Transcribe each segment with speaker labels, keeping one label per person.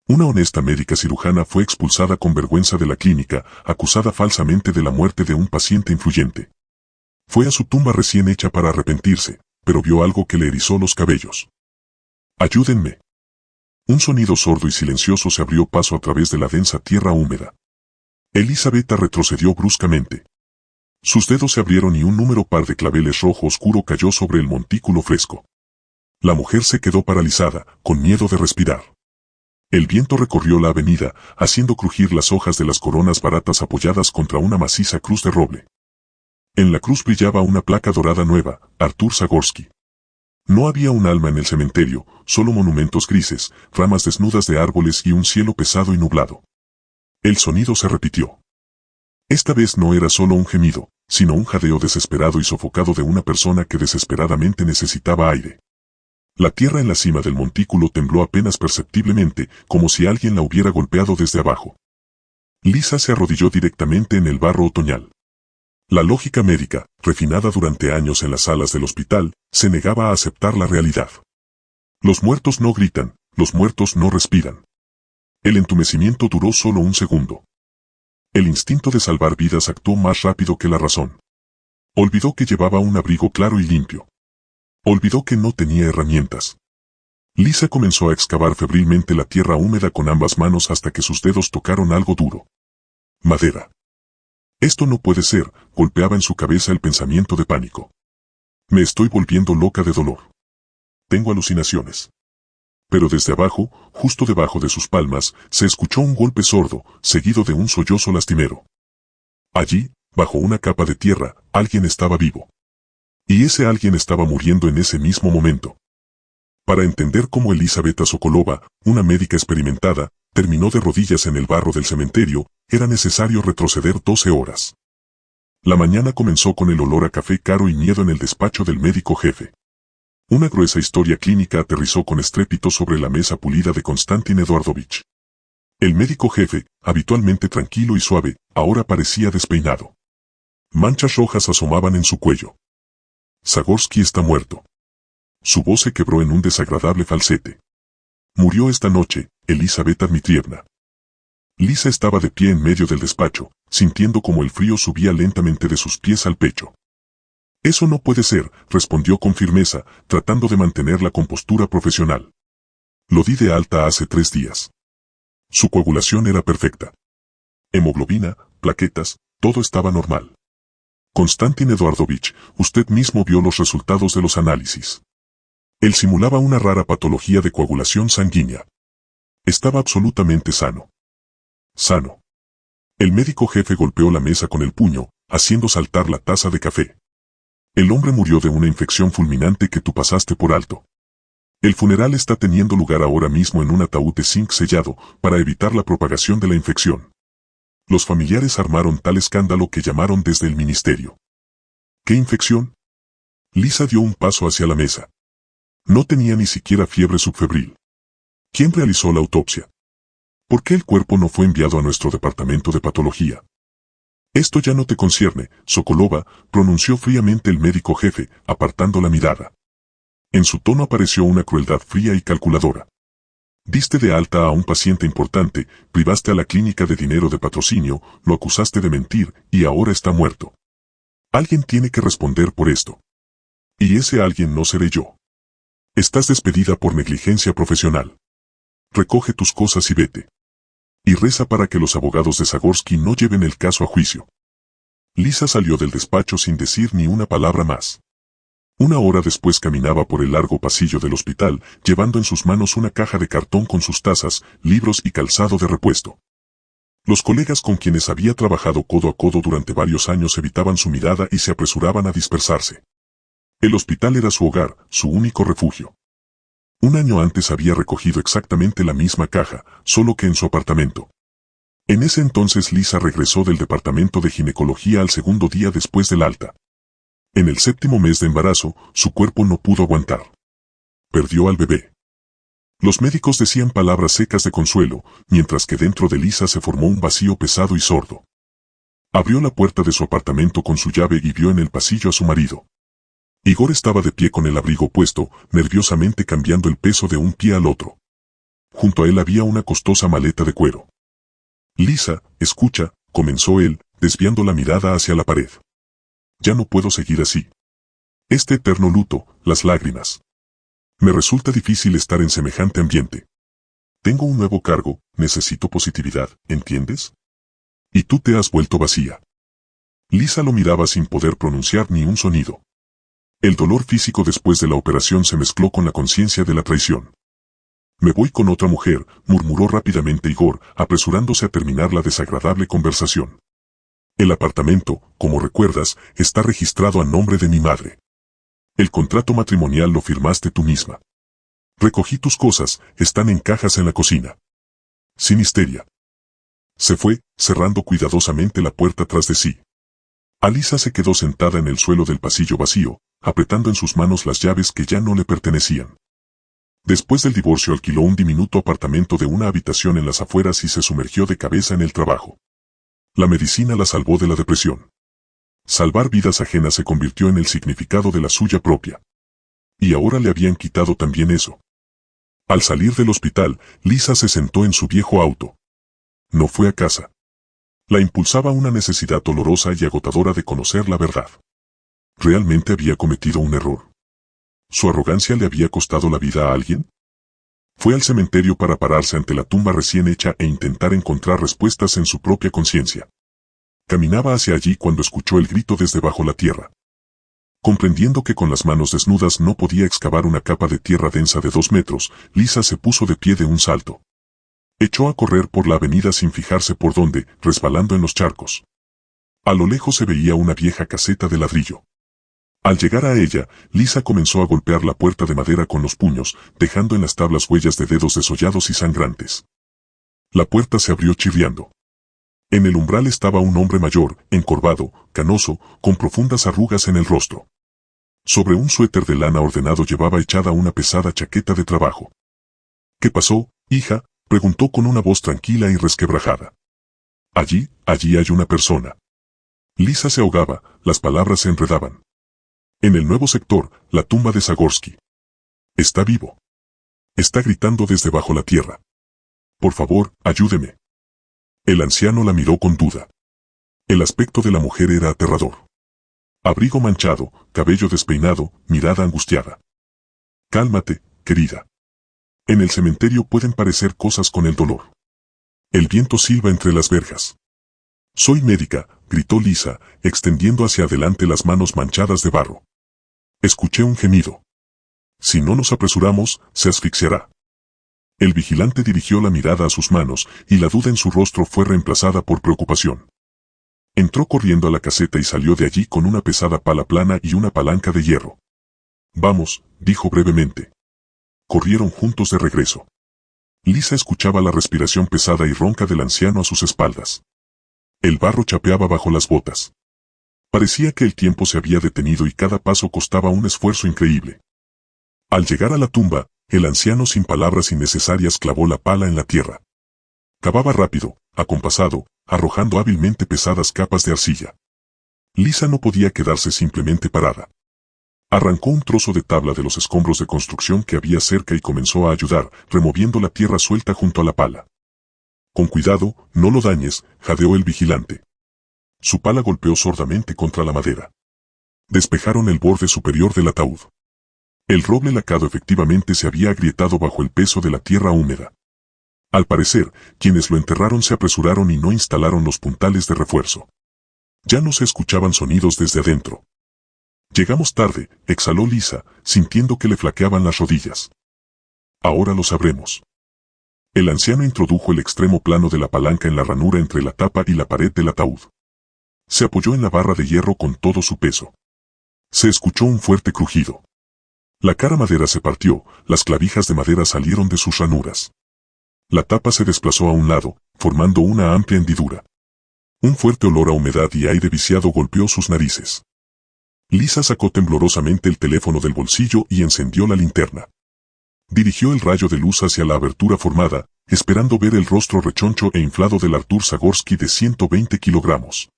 Speaker 1: Una honesta médica cirujana fue expulsada con vergüenza de la clínica, acusada falsamente de la muerte de un paciente influyente. Fue a su tumba recién hecha para arrepentirse, pero vio algo que le erizó los cabellos. ¡Ayúdenme! Un sonido sordo y silencioso se abrió paso a través de la densa tierra húmeda. Elisabetta retrocedió bruscamente. Sus dedos se abrieron y un número par de claveles rojo oscuro cayó sobre el montículo fresco. La mujer se quedó paralizada, con miedo de respirar. El viento recorrió la avenida, haciendo crujir las hojas de las coronas baratas apoyadas contra una maciza cruz de roble. En la cruz brillaba una placa dorada nueva, Artur Zagorski. No había un alma en el cementerio, solo monumentos grises, ramas desnudas de árboles y un cielo pesado y nublado. El sonido se repitió. Esta vez no era solo un gemido, sino un jadeo desesperado y sofocado de una persona que desesperadamente necesitaba aire. La tierra en la cima del montículo tembló apenas perceptiblemente, como si alguien la hubiera golpeado desde abajo. Lisa se arrodilló directamente en el barro otoñal. La lógica médica, refinada durante años en las salas del hospital, se negaba a aceptar la realidad. Los muertos no gritan, los muertos no respiran. El entumecimiento duró solo un segundo. El instinto de salvar vidas actuó más rápido que la razón. Olvidó que llevaba un abrigo claro y limpio. Olvidó que no tenía herramientas. Lisa comenzó a excavar febrilmente la tierra húmeda con ambas manos hasta que sus dedos tocaron algo duro. Madera. Esto no puede ser, golpeaba en su cabeza el pensamiento de pánico. Me estoy volviendo loca de dolor. Tengo alucinaciones. Pero desde abajo, justo debajo de sus palmas, se escuchó un golpe sordo, seguido de un sollozo lastimero. Allí, bajo una capa de tierra, alguien estaba vivo. Y ese alguien estaba muriendo en ese mismo momento. Para entender cómo Elisabetta Sokolova, una médica experimentada, terminó de rodillas en el barro del cementerio, era necesario retroceder 12 horas. La mañana comenzó con el olor a café caro y miedo en el despacho del médico jefe. Una gruesa historia clínica aterrizó con estrépito sobre la mesa pulida de Konstantin Eduardovich. El médico jefe, habitualmente tranquilo y suave, ahora parecía despeinado. Manchas rojas asomaban en su cuello. Zagorski está muerto. Su voz se quebró en un desagradable falsete. Murió esta noche, Elisabetta Dmitrievna. Lisa estaba de pie en medio del despacho, sintiendo como el frío subía lentamente de sus pies al pecho. Eso no puede ser, respondió con firmeza, tratando de mantener la compostura profesional. Lo di de alta hace 3 días. Su coagulación era perfecta. Hemoglobina, plaquetas, todo estaba normal. Konstantin Eduardovich, usted mismo vio los resultados de los análisis. Él simulaba una rara patología de coagulación sanguínea. Estaba absolutamente sano. Sano. El médico jefe golpeó la mesa con el puño, haciendo saltar la taza de café. El hombre murió de una infección fulminante que tú pasaste por alto. El funeral está teniendo lugar ahora mismo en un ataúd de zinc sellado, para evitar la propagación de la infección. Los familiares armaron tal escándalo que llamaron desde el ministerio. ¿Qué infección? Lisa dio un paso hacia la mesa. No tenía ni siquiera fiebre subfebril. ¿Quién realizó la autopsia? ¿Por qué el cuerpo no fue enviado a nuestro departamento de patología? Esto ya no te concierne, Sokolova, pronunció fríamente el médico jefe, apartando la mirada. En su tono apareció una crueldad fría y calculadora. Diste de alta a un paciente importante, privaste a la clínica de dinero de patrocinio, lo acusaste de mentir, y ahora está muerto. Alguien tiene que responder por esto. Y ese alguien no seré yo. Estás despedida por negligencia profesional. Recoge tus cosas y vete. Y reza para que los abogados de Zagorski no lleven el caso a juicio. Lisa salió del despacho sin decir ni una palabra más. 1 hora después caminaba por el largo pasillo del hospital, llevando en sus manos una caja de cartón con sus tazas, libros y calzado de repuesto. Los colegas con quienes había trabajado codo a codo durante varios años evitaban su mirada y se apresuraban a dispersarse. El hospital era su hogar, su único refugio. 1 año antes había recogido exactamente la misma caja, solo que en su apartamento. En ese entonces Lisa regresó del departamento de ginecología al 2.º día después del alta. En el 7.º mes de embarazo, su cuerpo no pudo aguantar. Perdió al bebé. Los médicos decían palabras secas de consuelo, mientras que dentro de Lisa se formó un vacío pesado y sordo. Abrió la puerta de su apartamento con su llave y vio en el pasillo a su marido. Igor estaba de pie con el abrigo puesto, nerviosamente cambiando el peso de un pie al otro. Junto a él había una costosa maleta de cuero. Lisa, escucha, comenzó él, desviando la mirada hacia la pared. Ya no puedo seguir así. Este eterno luto, las lágrimas. Me resulta difícil estar en semejante ambiente. Tengo un nuevo cargo, necesito positividad, ¿entiendes? Y tú te has vuelto vacía. Lisa lo miraba sin poder pronunciar ni un sonido. El dolor físico después de la operación se mezcló con la conciencia de la traición. Me voy con otra mujer, murmuró rápidamente Igor, apresurándose a terminar la desagradable conversación. El apartamento, como recuerdas, está registrado a nombre de mi madre. El contrato matrimonial lo firmaste tú misma. Recogí tus cosas, están en cajas en la cocina. Sin histeria. Se fue, cerrando cuidadosamente la puerta tras de sí. Alisa se quedó sentada en el suelo del pasillo vacío, apretando en sus manos las llaves que ya no le pertenecían. Después del divorcio alquiló un diminuto apartamento de una habitación en las afueras y se sumergió de cabeza en el trabajo. La medicina la salvó de la depresión. Salvar vidas ajenas se convirtió en el significado de la suya propia. Y ahora le habían quitado también eso. Al salir del hospital, Lisa se sentó en su viejo auto. No fue a casa. La impulsaba una necesidad dolorosa y agotadora de conocer la verdad. ¿Realmente había cometido un error? ¿Su arrogancia le había costado la vida a alguien? Fue al cementerio para pararse ante la tumba recién hecha e intentar encontrar respuestas en su propia conciencia. Caminaba hacia allí cuando escuchó el grito desde bajo la tierra. Comprendiendo que con las manos desnudas no podía excavar una capa de tierra densa de 2 metros, Lisa se puso de pie de un salto. Echó a correr por la avenida sin fijarse por dónde, resbalando en los charcos. A lo lejos se veía una vieja caseta de ladrillo. Al llegar a ella, Lisa comenzó a golpear la puerta de madera con los puños, dejando en las tablas huellas de dedos desollados y sangrantes. La puerta se abrió chirriando. En el umbral estaba un hombre mayor, encorvado, canoso, con profundas arrugas en el rostro. Sobre un suéter de lana ordenado llevaba echada una pesada chaqueta de trabajo. ¿Qué pasó, hija?, preguntó con una voz tranquila y resquebrajada. Allí hay una persona. Lisa se ahogaba, las palabras se enredaban. En el nuevo sector, la tumba de Zagorsky. Está vivo. Está gritando desde bajo la tierra. Por favor, ayúdeme. El anciano la miró con duda. El aspecto de la mujer era aterrador. Abrigo manchado, cabello despeinado, mirada angustiada. Cálmate, querida. En el cementerio pueden parecer cosas con el dolor. El viento silba entre las verjas. Soy médica, gritó Lisa, extendiendo hacia adelante las manos manchadas de barro. Escuché un gemido. Si no nos apresuramos, se asfixiará. El vigilante dirigió la mirada a sus manos, y la duda en su rostro fue reemplazada por preocupación. Entró corriendo a la caseta y salió de allí con una pesada pala plana y una palanca de hierro. Vamos, dijo brevemente. Corrieron juntos de regreso. Lisa escuchaba la respiración pesada y ronca del anciano a sus espaldas. El barro chapeaba bajo las botas. Parecía que el tiempo se había detenido y cada paso costaba un esfuerzo increíble. Al llegar a la tumba, el anciano sin palabras innecesarias clavó la pala en la tierra. Cavaba rápido, acompasado, arrojando hábilmente pesadas capas de arcilla. Lisa no podía quedarse simplemente parada. Arrancó un trozo de tabla de los escombros de construcción que había cerca y comenzó a ayudar, removiendo la tierra suelta junto a la pala. Con cuidado, no lo dañes, jadeó el vigilante. Su pala golpeó sordamente contra la madera. Despejaron el borde superior del ataúd. El roble lacado efectivamente se había agrietado bajo el peso de la tierra húmeda. Al parecer, quienes lo enterraron se apresuraron y no instalaron los puntales de refuerzo. Ya no se escuchaban sonidos desde adentro. Llegamos tarde, exhaló Lisa, sintiendo que le flaqueaban las rodillas. Ahora lo sabremos. El anciano introdujo el extremo plano de la palanca en la ranura entre la tapa y la pared del ataúd. Se apoyó en la barra de hierro con todo su peso. Se escuchó un fuerte crujido. La cara madera se partió, las clavijas de madera salieron de sus ranuras. La tapa se desplazó a un lado, formando una amplia hendidura. Un fuerte olor a humedad y aire viciado golpeó sus narices. Lisa sacó temblorosamente el teléfono del bolsillo y encendió la linterna. Dirigió el rayo de luz hacia la abertura formada, esperando ver el rostro rechoncho e inflado del Artur Zagorsky de 120 kilogramos.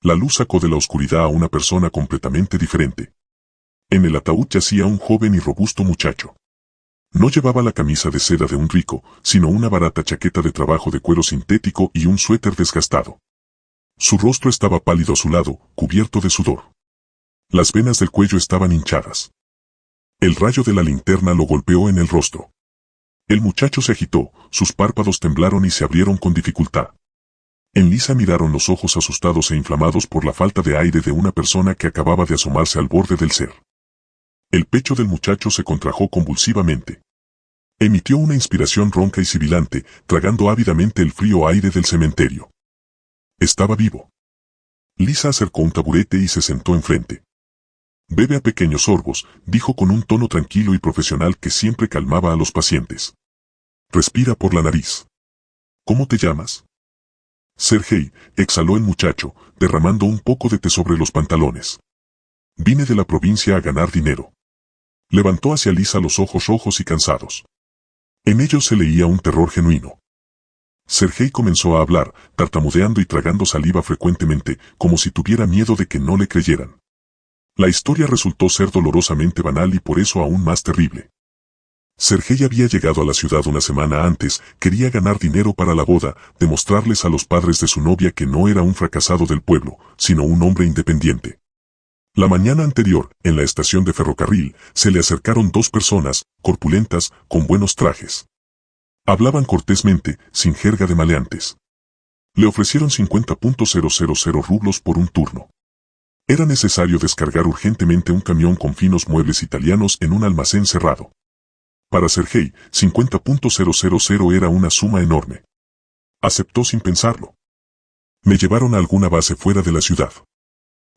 Speaker 1: La luz sacó de la oscuridad a una persona completamente diferente. En el ataúd yacía un joven y robusto muchacho. No llevaba la camisa de seda de un rico, sino una barata chaqueta de trabajo de cuero sintético y un suéter desgastado. Su rostro estaba pálido azulado, cubierto de sudor. Las venas del cuello estaban hinchadas. El rayo de la linterna lo golpeó en el rostro. El muchacho se agitó, sus párpados temblaron y se abrieron con dificultad. En Lisa miraron los ojos asustados e inflamados por la falta de aire de una persona que acababa de asomarse al borde del ser. El pecho del muchacho se contrajo convulsivamente. Emitió una inspiración ronca y sibilante, tragando ávidamente el frío aire del cementerio. Estaba vivo. Lisa acercó un taburete y se sentó enfrente. Bebe a pequeños sorbos, dijo con un tono tranquilo y profesional que siempre calmaba a los pacientes. Respira por la nariz. ¿Cómo te llamas? Sergei, exhaló el muchacho, derramando un poco de té sobre los pantalones. Vine de la provincia a ganar dinero. Levantó hacia Lisa los ojos rojos y cansados. En ellos se leía un terror genuino. Sergei comenzó a hablar, tartamudeando y tragando saliva frecuentemente, como si tuviera miedo de que no le creyeran. La historia resultó ser dolorosamente banal y por eso aún más terrible. Sergei había llegado a la ciudad una semana antes, quería ganar dinero para la boda, demostrarles a los padres de su novia que no era un fracasado del pueblo, sino un hombre independiente. La mañana anterior, en la estación de ferrocarril, se le acercaron dos personas, corpulentas, con buenos trajes. Hablaban cortésmente, sin jerga de maleantes. Le ofrecieron 50.000 rublos por un turno. Era necesario descargar urgentemente un camión con finos muebles italianos en un almacén cerrado. Para Sergei, 50.000 era una suma enorme. Aceptó sin pensarlo. Me llevaron a alguna base fuera de la ciudad.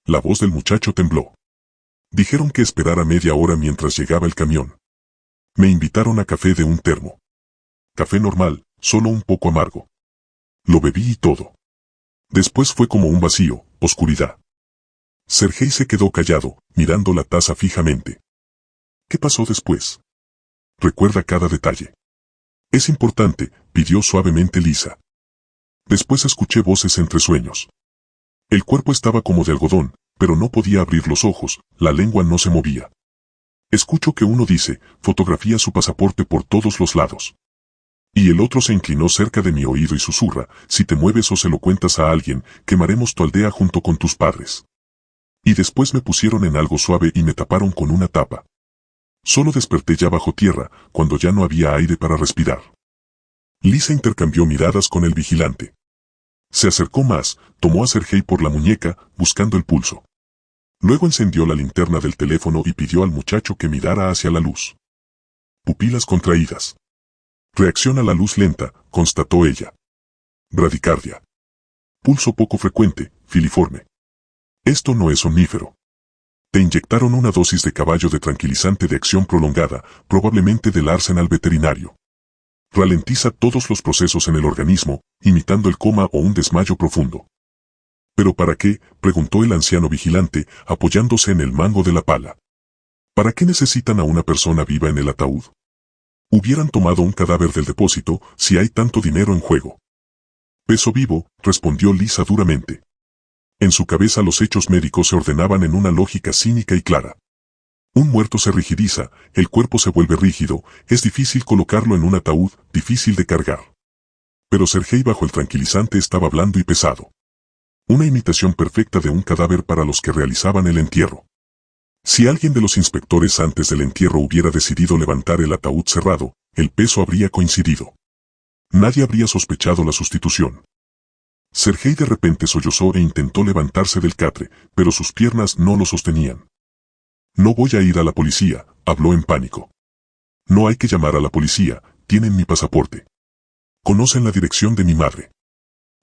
Speaker 1: La voz del muchacho tembló. Dijeron que esperara media hora mientras llegaba el camión. Me invitaron a café de un termo. Café normal, solo un poco amargo. Lo bebí y todo. Después fue como un vacío, oscuridad. Sergei se quedó callado, mirando la taza fijamente. ¿Qué pasó después? Recuerda cada detalle. Es importante, pidió suavemente Lisa. Después escuché voces entre sueños. El cuerpo estaba como de algodón, pero no podía abrir los ojos, la lengua no se movía. Escucho que uno dice, fotografía su pasaporte por todos los lados. Y el otro se inclinó cerca de mi oído y susurra, si te mueves o se lo cuentas a alguien, quemaremos tu aldea junto con tus padres. Y después me pusieron en algo suave y me taparon con una tapa. Solo desperté ya bajo tierra, cuando ya no había aire para respirar. Lisa intercambió miradas con el vigilante. Se acercó más, tomó a Sergei por la muñeca, buscando el pulso. Luego encendió la linterna del teléfono y pidió al muchacho que mirara hacia la luz. Pupilas contraídas. Reacción a la luz lenta, constató ella. Bradicardia. Pulso poco frecuente, filiforme. Esto no es somnífero. Te inyectaron una dosis de caballo de tranquilizante de acción prolongada, probablemente del Arsenal veterinario. Ralentiza todos los procesos en el organismo, imitando el coma o un desmayo profundo. ¿Pero para qué?, preguntó el anciano vigilante, apoyándose en el mango de la pala. ¿Para qué necesitan a una persona viva en el ataúd? Hubieran tomado un cadáver del depósito, si hay tanto dinero en juego. Peso vivo, respondió Lisa duramente. En su cabeza los hechos médicos se ordenaban en una lógica cínica y clara. Un muerto se rigidiza, el cuerpo se vuelve rígido, es difícil colocarlo en un ataúd, difícil de cargar. Pero Sergei bajo el tranquilizante estaba blando y pesado. Una imitación perfecta de un cadáver para los que realizaban el entierro. Si alguien de los inspectores antes del entierro hubiera decidido levantar el ataúd cerrado, el peso habría coincidido. Nadie habría sospechado la sustitución. Sergei de repente sollozó e intentó levantarse del catre, pero sus piernas no lo sostenían. No voy a ir a la policía, habló en pánico. No hay que llamar a la policía, tienen mi pasaporte. Conocen la dirección de mi madre.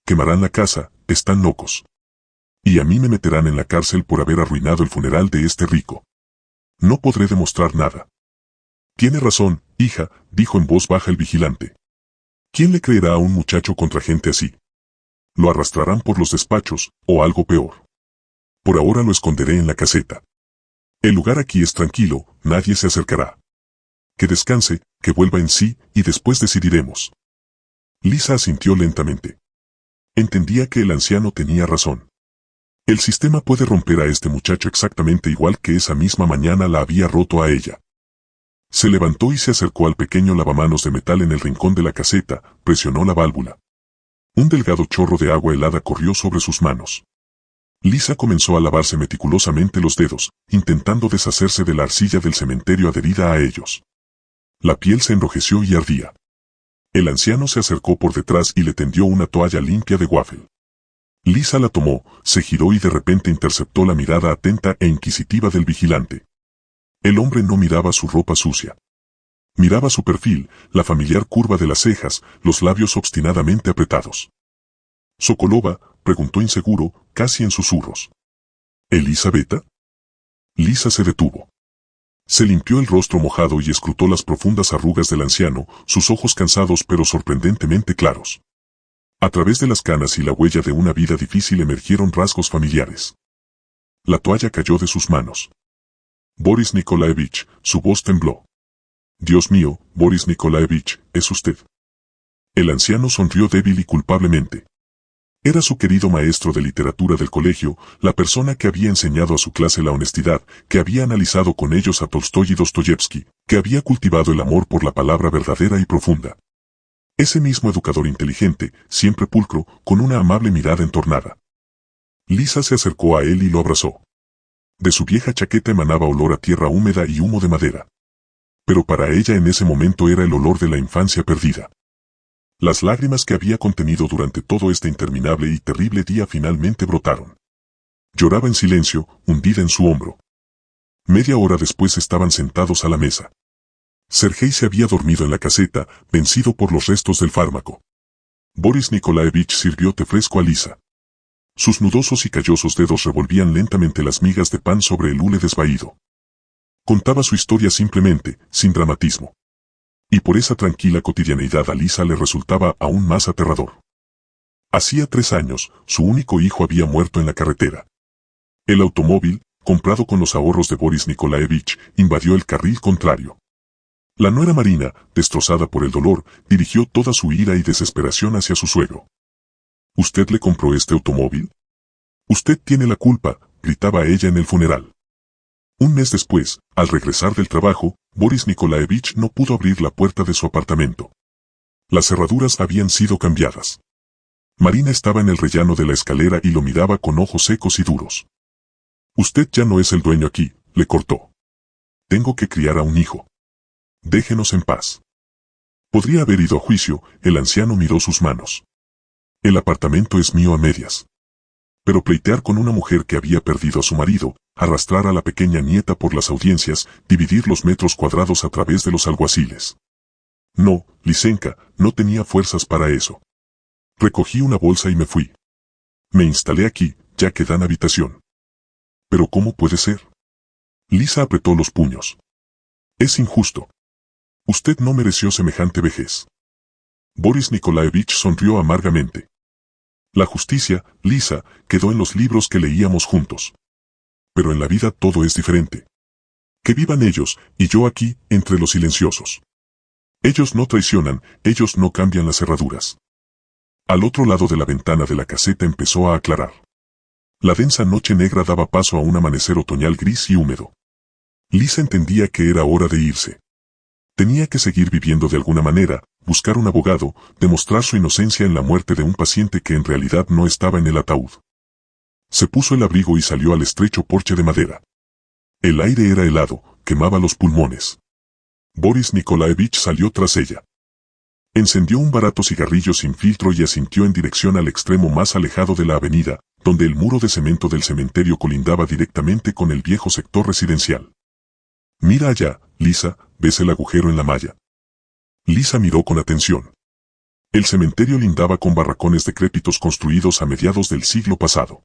Speaker 1: Quemarán la casa, están locos. Y a mí me meterán en la cárcel por haber arruinado el funeral de este rico. No podré demostrar nada. Tiene razón, hija, dijo en voz baja el vigilante. ¿Quién le creerá a un muchacho contra gente así? Lo arrastrarán por los despachos, o algo peor. Por ahora lo esconderé en la caseta. El lugar aquí es tranquilo, nadie se acercará. Que descanse, que vuelva en sí, y después decidiremos. Lisa asintió lentamente. Entendía que el anciano tenía razón. El sistema puede romper a este muchacho exactamente igual que esa misma mañana la había roto a ella. Se levantó y se acercó al pequeño lavamanos de metal en el rincón de la caseta, presionó la válvula. Un delgado chorro de agua helada corrió sobre sus manos. Lisa comenzó a lavarse meticulosamente los dedos, intentando deshacerse de la arcilla del cementerio adherida a ellos. La piel se enrojeció y ardía. El anciano se acercó por detrás y le tendió una toalla limpia de waffle. Lisa la tomó, se giró y de repente interceptó la mirada atenta e inquisitiva del vigilante. El hombre no miraba su ropa sucia. Miraba su perfil, la familiar curva de las cejas, los labios obstinadamente apretados. —¿Sokolova? —preguntó inseguro, casi en susurros. —¿Elisabetta? Lisa se detuvo. Se limpió el rostro mojado y escrutó las profundas arrugas del anciano, sus ojos cansados pero sorprendentemente claros. A través de las canas y la huella de una vida difícil emergieron rasgos familiares. La toalla cayó de sus manos. —Boris Nikolaevich, su voz tembló. —Dios mío, Boris Nikolaevich, ¿es usted? El anciano sonrió débil y culpablemente. Era su querido maestro de literatura del colegio, la persona que había enseñado a su clase la honestidad, que había analizado con ellos a Tolstói y Dostoyevsky, que había cultivado el amor por la palabra verdadera y profunda. Ese mismo educador inteligente, siempre pulcro, con una amable mirada entornada. Lisa se acercó a él y lo abrazó. De su vieja chaqueta emanaba olor a tierra húmeda y humo de madera. Pero para ella en ese momento era el olor de la infancia perdida. Las lágrimas que había contenido durante todo este interminable y terrible día finalmente brotaron. Lloraba en silencio, hundida en su hombro. Media hora después estaban sentados a la mesa. Sergei se había dormido en la caseta, vencido por los restos del fármaco. Boris Nikolaevich sirvió té fresco a Lisa. Sus nudosos y callosos dedos revolvían lentamente las migas de pan sobre el hule desvaído. Contaba su historia simplemente, sin dramatismo. Y por esa tranquila cotidianeidad a Lisa le resultaba aún más aterrador. Hacía 3 años, su único hijo había muerto en la carretera. El automóvil, comprado con los ahorros de Boris Nikolaevich, invadió el carril contrario. La nuera Marina, destrozada por el dolor, dirigió toda su ira y desesperación hacia su suegro. —¿Usted le compró este automóvil? —Usted tiene la culpa —gritaba ella en el funeral. Un mes después, al regresar del trabajo, Boris Nikolaevich no pudo abrir la puerta de su apartamento. Las cerraduras habían sido cambiadas. Marina estaba en el rellano de la escalera y lo miraba con ojos secos y duros. —Usted ya no es el dueño aquí —le cortó—. Tengo que criar a un hijo. Déjenos en paz. Podría haber ido a juicio, el anciano miró sus manos. El apartamento es mío a medias. Pero pleitear con una mujer que había perdido a su marido, arrastrar a la pequeña nieta por las audiencias, dividir los metros cuadrados a través de los alguaciles. No, Lisenka, no tenía fuerzas para eso. Recogí una bolsa y me fui. Me instalé aquí, ya que dan habitación. ¿Pero cómo puede ser? Lisa apretó los puños. Es injusto. Usted no mereció semejante vejez. Boris Nikolaevich sonrió amargamente. La justicia, Lisa, quedó en los libros que leíamos juntos. Pero en la vida todo es diferente. Que vivan ellos, y yo aquí, entre los silenciosos. Ellos no traicionan, ellos no cambian las cerraduras. Al otro lado de la ventana de la caseta empezó a aclarar. La densa noche negra daba paso a un amanecer otoñal gris y húmedo. Lisa entendía que era hora de irse. Tenía que seguir viviendo de alguna manera, buscar un abogado, demostrar su inocencia en la muerte de un paciente que en realidad no estaba en el ataúd. Se puso el abrigo y salió al estrecho porche de madera. El aire era helado, quemaba los pulmones. Boris Nikolaevich salió tras ella. Encendió un barato cigarrillo sin filtro y asintió en dirección al extremo más alejado de la avenida, donde el muro de cemento del cementerio colindaba directamente con el viejo sector residencial. Mira allá, Lisa, ¿ves el agujero en la malla? Lisa miró con atención. El cementerio lindaba con barracones decrépitos construidos a mediados del siglo pasado.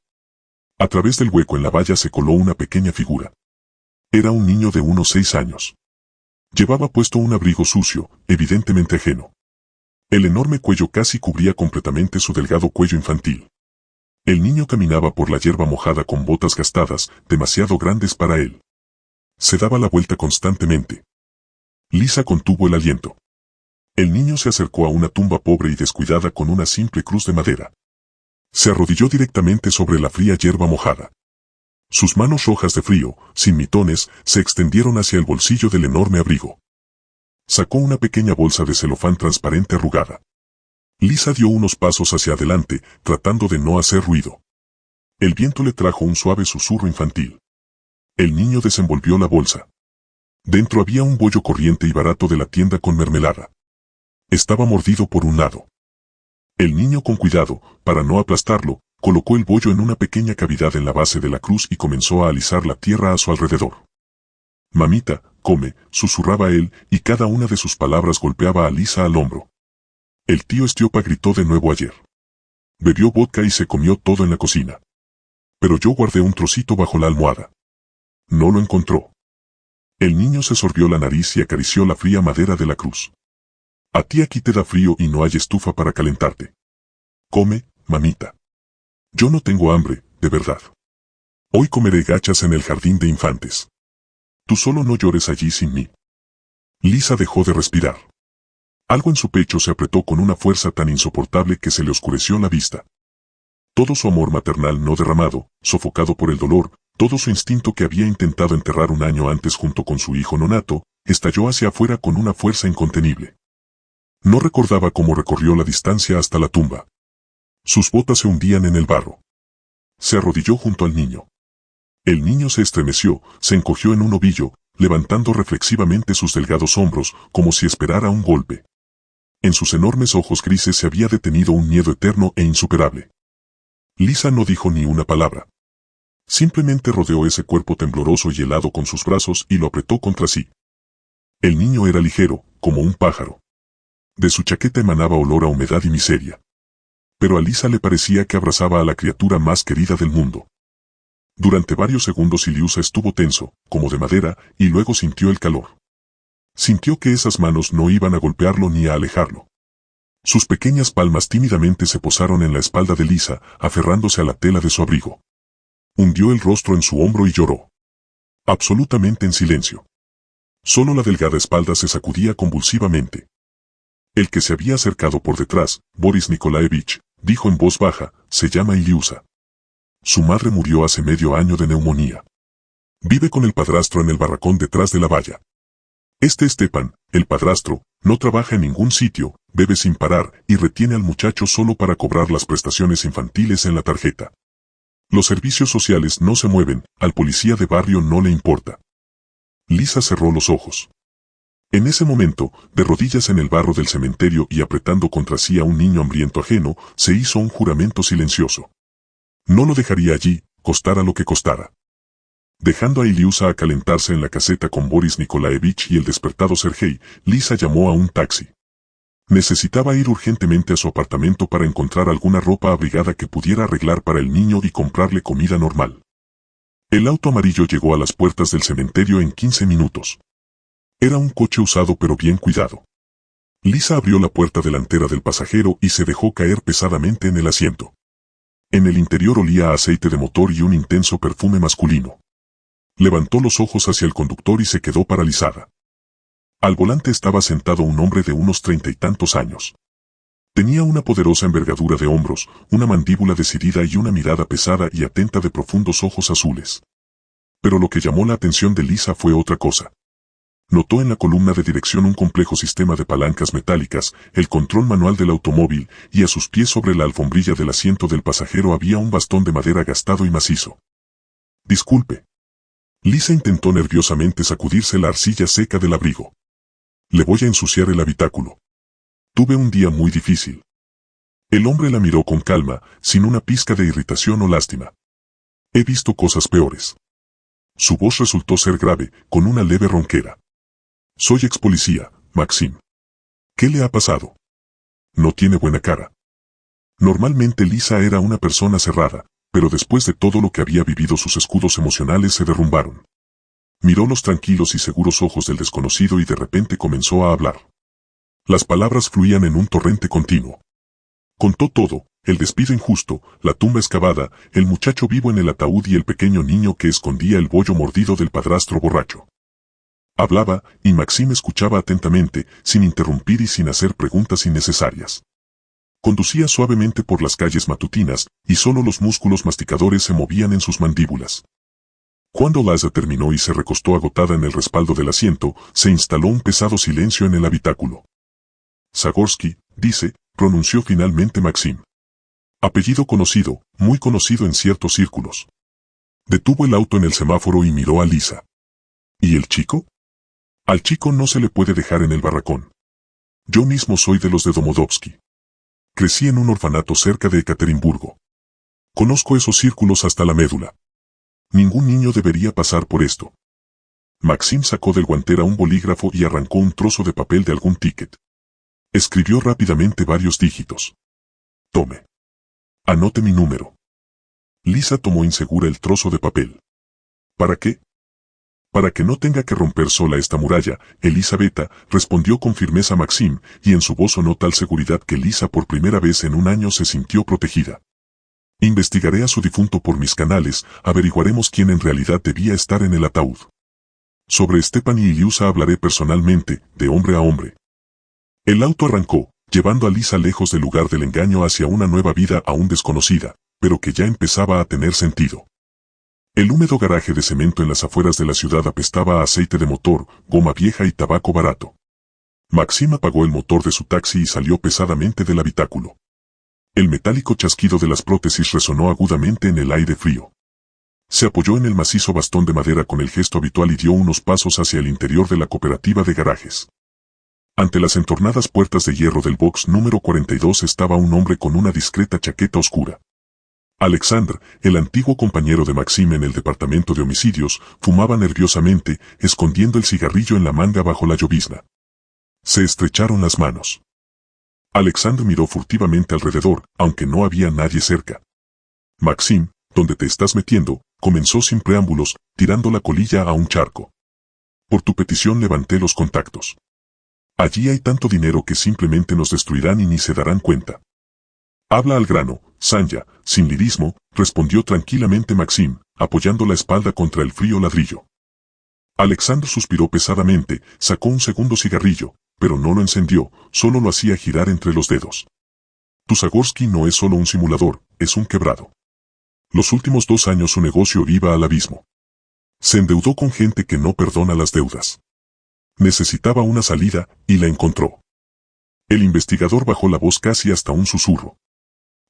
Speaker 1: A través del hueco en la valla se coló una pequeña figura. Era un niño de unos 6 años. Llevaba puesto un abrigo sucio, evidentemente ajeno. El enorme cuello casi cubría completamente su delgado cuello infantil. El niño caminaba por la hierba mojada con botas gastadas, demasiado grandes para él. Se daba la vuelta constantemente. Lisa contuvo el aliento. El niño se acercó a una tumba pobre y descuidada con una simple cruz de madera. Se arrodilló directamente sobre la fría hierba mojada. Sus manos rojas de frío, sin mitones, se extendieron hacia el bolsillo del enorme abrigo. Sacó una pequeña bolsa de celofán transparente arrugada. Lisa dio unos pasos hacia adelante, tratando de no hacer ruido. El viento le trajo un suave susurro infantil. El niño desenvolvió la bolsa. Dentro había un bollo corriente y barato de la tienda con mermelada. Estaba mordido por un lado. El niño, con cuidado, para no aplastarlo, colocó el bollo en una pequeña cavidad en la base de la cruz y comenzó a alisar la tierra a su alrededor. «Mamita, come», susurraba él, y cada una de sus palabras golpeaba a Lisa al hombro. El tío Estiopa gritó de nuevo ayer. Bebió vodka y se comió todo en la cocina. Pero yo guardé un trocito bajo la almohada. No lo encontró. El niño se sorbió la nariz y acarició la fría madera de la cruz. A ti aquí te da frío y no hay estufa para calentarte. Come, mamita. Yo no tengo hambre, de verdad. Hoy comeré gachas en el jardín de infantes. Tú solo no llores allí sin mí. Lisa dejó de respirar. Algo en su pecho se apretó con una fuerza tan insoportable que se le oscureció la vista. Todo su amor maternal no derramado, sofocado por el dolor, todo su instinto que había intentado enterrar un año antes junto con su hijo nonato, estalló hacia afuera con una fuerza incontenible. No recordaba cómo recorrió la distancia hasta la tumba. Sus botas se hundían en el barro. Se arrodilló junto al niño. El niño se estremeció, se encogió en un ovillo, levantando reflexivamente sus delgados hombros, como si esperara un golpe. En sus enormes ojos grises se había detenido un miedo eterno e insuperable. Lisa no dijo ni una palabra. Simplemente rodeó ese cuerpo tembloroso y helado con sus brazos y lo apretó contra sí. El niño era ligero, como un pájaro. De su chaqueta emanaba olor a humedad y miseria. Pero a Lisa le parecía que abrazaba a la criatura más querida del mundo. Durante varios segundos Iliusa estuvo tenso, como de madera, y luego sintió el calor. Sintió que esas manos no iban a golpearlo ni a alejarlo. Sus pequeñas palmas tímidamente se posaron en la espalda de Lisa, aferrándose a la tela de su abrigo. Hundió el rostro en su hombro y lloró. Absolutamente en silencio. Solo la delgada espalda se sacudía convulsivamente. El que se había acercado por detrás, Boris Nikolaevich, dijo en voz baja, se llama Iliusa. Su madre murió hace medio año de neumonía. Vive con el padrastro en el barracón detrás de la valla. Este Stepan, el padrastro, no trabaja en ningún sitio, bebe sin parar y retiene al muchacho solo para cobrar las prestaciones infantiles en la tarjeta. Los servicios sociales no se mueven, al policía de barrio no le importa. Lisa cerró los ojos. En ese momento, de rodillas en el barro del cementerio y apretando contra sí a un niño hambriento ajeno, se hizo un juramento silencioso. No lo dejaría allí, costara lo que costara. Dejando a Iliusa a calentarse en la caseta con Boris Nikolaevich y el despertado Sergei, Lisa llamó a un taxi. Necesitaba ir urgentemente a su apartamento para encontrar alguna ropa abrigada que pudiera arreglar para el niño y comprarle comida normal. El auto amarillo llegó a las puertas del cementerio en 15 minutos. Era un coche usado pero bien cuidado. Lisa abrió la puerta delantera del pasajero y se dejó caer pesadamente en el asiento. En el interior olía a aceite de motor y un intenso perfume masculino. Levantó los ojos hacia el conductor y se quedó paralizada. Al volante estaba sentado un hombre de unos 30 y tantos años. Tenía una poderosa envergadura de hombros, una mandíbula decidida y una mirada pesada y atenta de profundos ojos azules. Pero lo que llamó la atención de Lisa fue otra cosa. Notó en la columna de dirección un complejo sistema de palancas metálicas, el control manual del automóvil, y a sus pies sobre la alfombrilla del asiento del pasajero había un bastón de madera gastado y macizo. Disculpe. Lisa intentó nerviosamente sacudirse la arcilla seca del abrigo. Le voy a ensuciar el habitáculo. Tuve un día muy difícil. El hombre la miró con calma, sin una pizca de irritación o lástima. He visto cosas peores. Su voz resultó ser grave, con una leve ronquera. Soy ex policía, Maxim. ¿Qué le ha pasado? No tiene buena cara. Normalmente Lisa era una persona cerrada, pero después de todo lo que había vivido sus escudos emocionales se derrumbaron. Miró los tranquilos y seguros ojos del desconocido y de repente comenzó a hablar. Las palabras fluían en un torrente continuo. Contó todo, el despido injusto, la tumba excavada, el muchacho vivo en el ataúd y el pequeño niño que escondía el bollo mordido del padrastro borracho. Hablaba, y Maxim escuchaba atentamente, sin interrumpir y sin hacer preguntas innecesarias. Conducía suavemente por las calles matutinas, y solo los músculos masticadores se movían en sus mandíbulas. Cuando Liza terminó y se recostó agotada en el respaldo del asiento, se instaló un pesado silencio en el habitáculo. Zagorski, dice, pronunció finalmente Maxim. Apellido conocido, muy conocido en ciertos círculos. Detuvo el auto en el semáforo y miró a Liza. ¿Y el chico? Al chico no se le puede dejar en el barracón. Yo mismo soy de los de Domodovsky. Crecí en un orfanato cerca de Ekaterimburgo. Conozco esos círculos hasta la médula. Ningún niño debería pasar por esto. Maxim sacó del guantera un bolígrafo y arrancó un trozo de papel de algún ticket. Escribió rápidamente varios dígitos. Tome. Anote mi número. Liza tomó insegura el trozo de papel. ¿Para qué? Para que no tenga que romper sola esta muralla, Elisabetta, respondió con firmeza Maxim, y en su voz sonó tal seguridad que Liza por primera vez en un año se sintió protegida. Investigaré a su difunto por mis canales, averiguaremos quién en realidad debía estar en el ataúd. Sobre Stephanie y Liusa hablaré personalmente, de hombre a hombre. El auto arrancó, llevando a Liza lejos del lugar del engaño hacia una nueva vida aún desconocida, pero que ya empezaba a tener sentido. El húmedo garaje de cemento en las afueras de la ciudad apestaba a aceite de motor, goma vieja y tabaco barato. Maxim apagó el motor de su taxi y salió pesadamente del habitáculo. El metálico chasquido de las prótesis resonó agudamente en el aire frío. Se apoyó en el macizo bastón de madera con el gesto habitual y dio unos pasos hacia el interior de la cooperativa de garajes. Ante las entornadas puertas de hierro del box número 42 estaba un hombre con una discreta chaqueta oscura. Alexandre, el antiguo compañero de Maxim en el departamento de homicidios, fumaba nerviosamente, escondiendo el cigarrillo en la manga bajo la llovizna. Se estrecharon las manos. Alexandre miró furtivamente alrededor, aunque no había nadie cerca. Maxim, ¿dónde te estás metiendo?, comenzó sin preámbulos, tirando la colilla a un charco. Por tu petición levanté los contactos. Allí hay tanto dinero que simplemente nos destruirán y ni se darán cuenta. Habla al grano, Sanya, sin lirismo, respondió tranquilamente Maxim, apoyando la espalda contra el frío ladrillo. Alexandre suspiró pesadamente, sacó un segundo cigarrillo, pero no lo encendió, solo lo hacía girar entre los dedos. Tu Zagorski no es solo un simulador, es un quebrado. Los últimos 2 años su negocio iba al abismo. Se endeudó con gente que no perdona las deudas. Necesitaba una salida, y la encontró. El investigador bajó la voz casi hasta un susurro.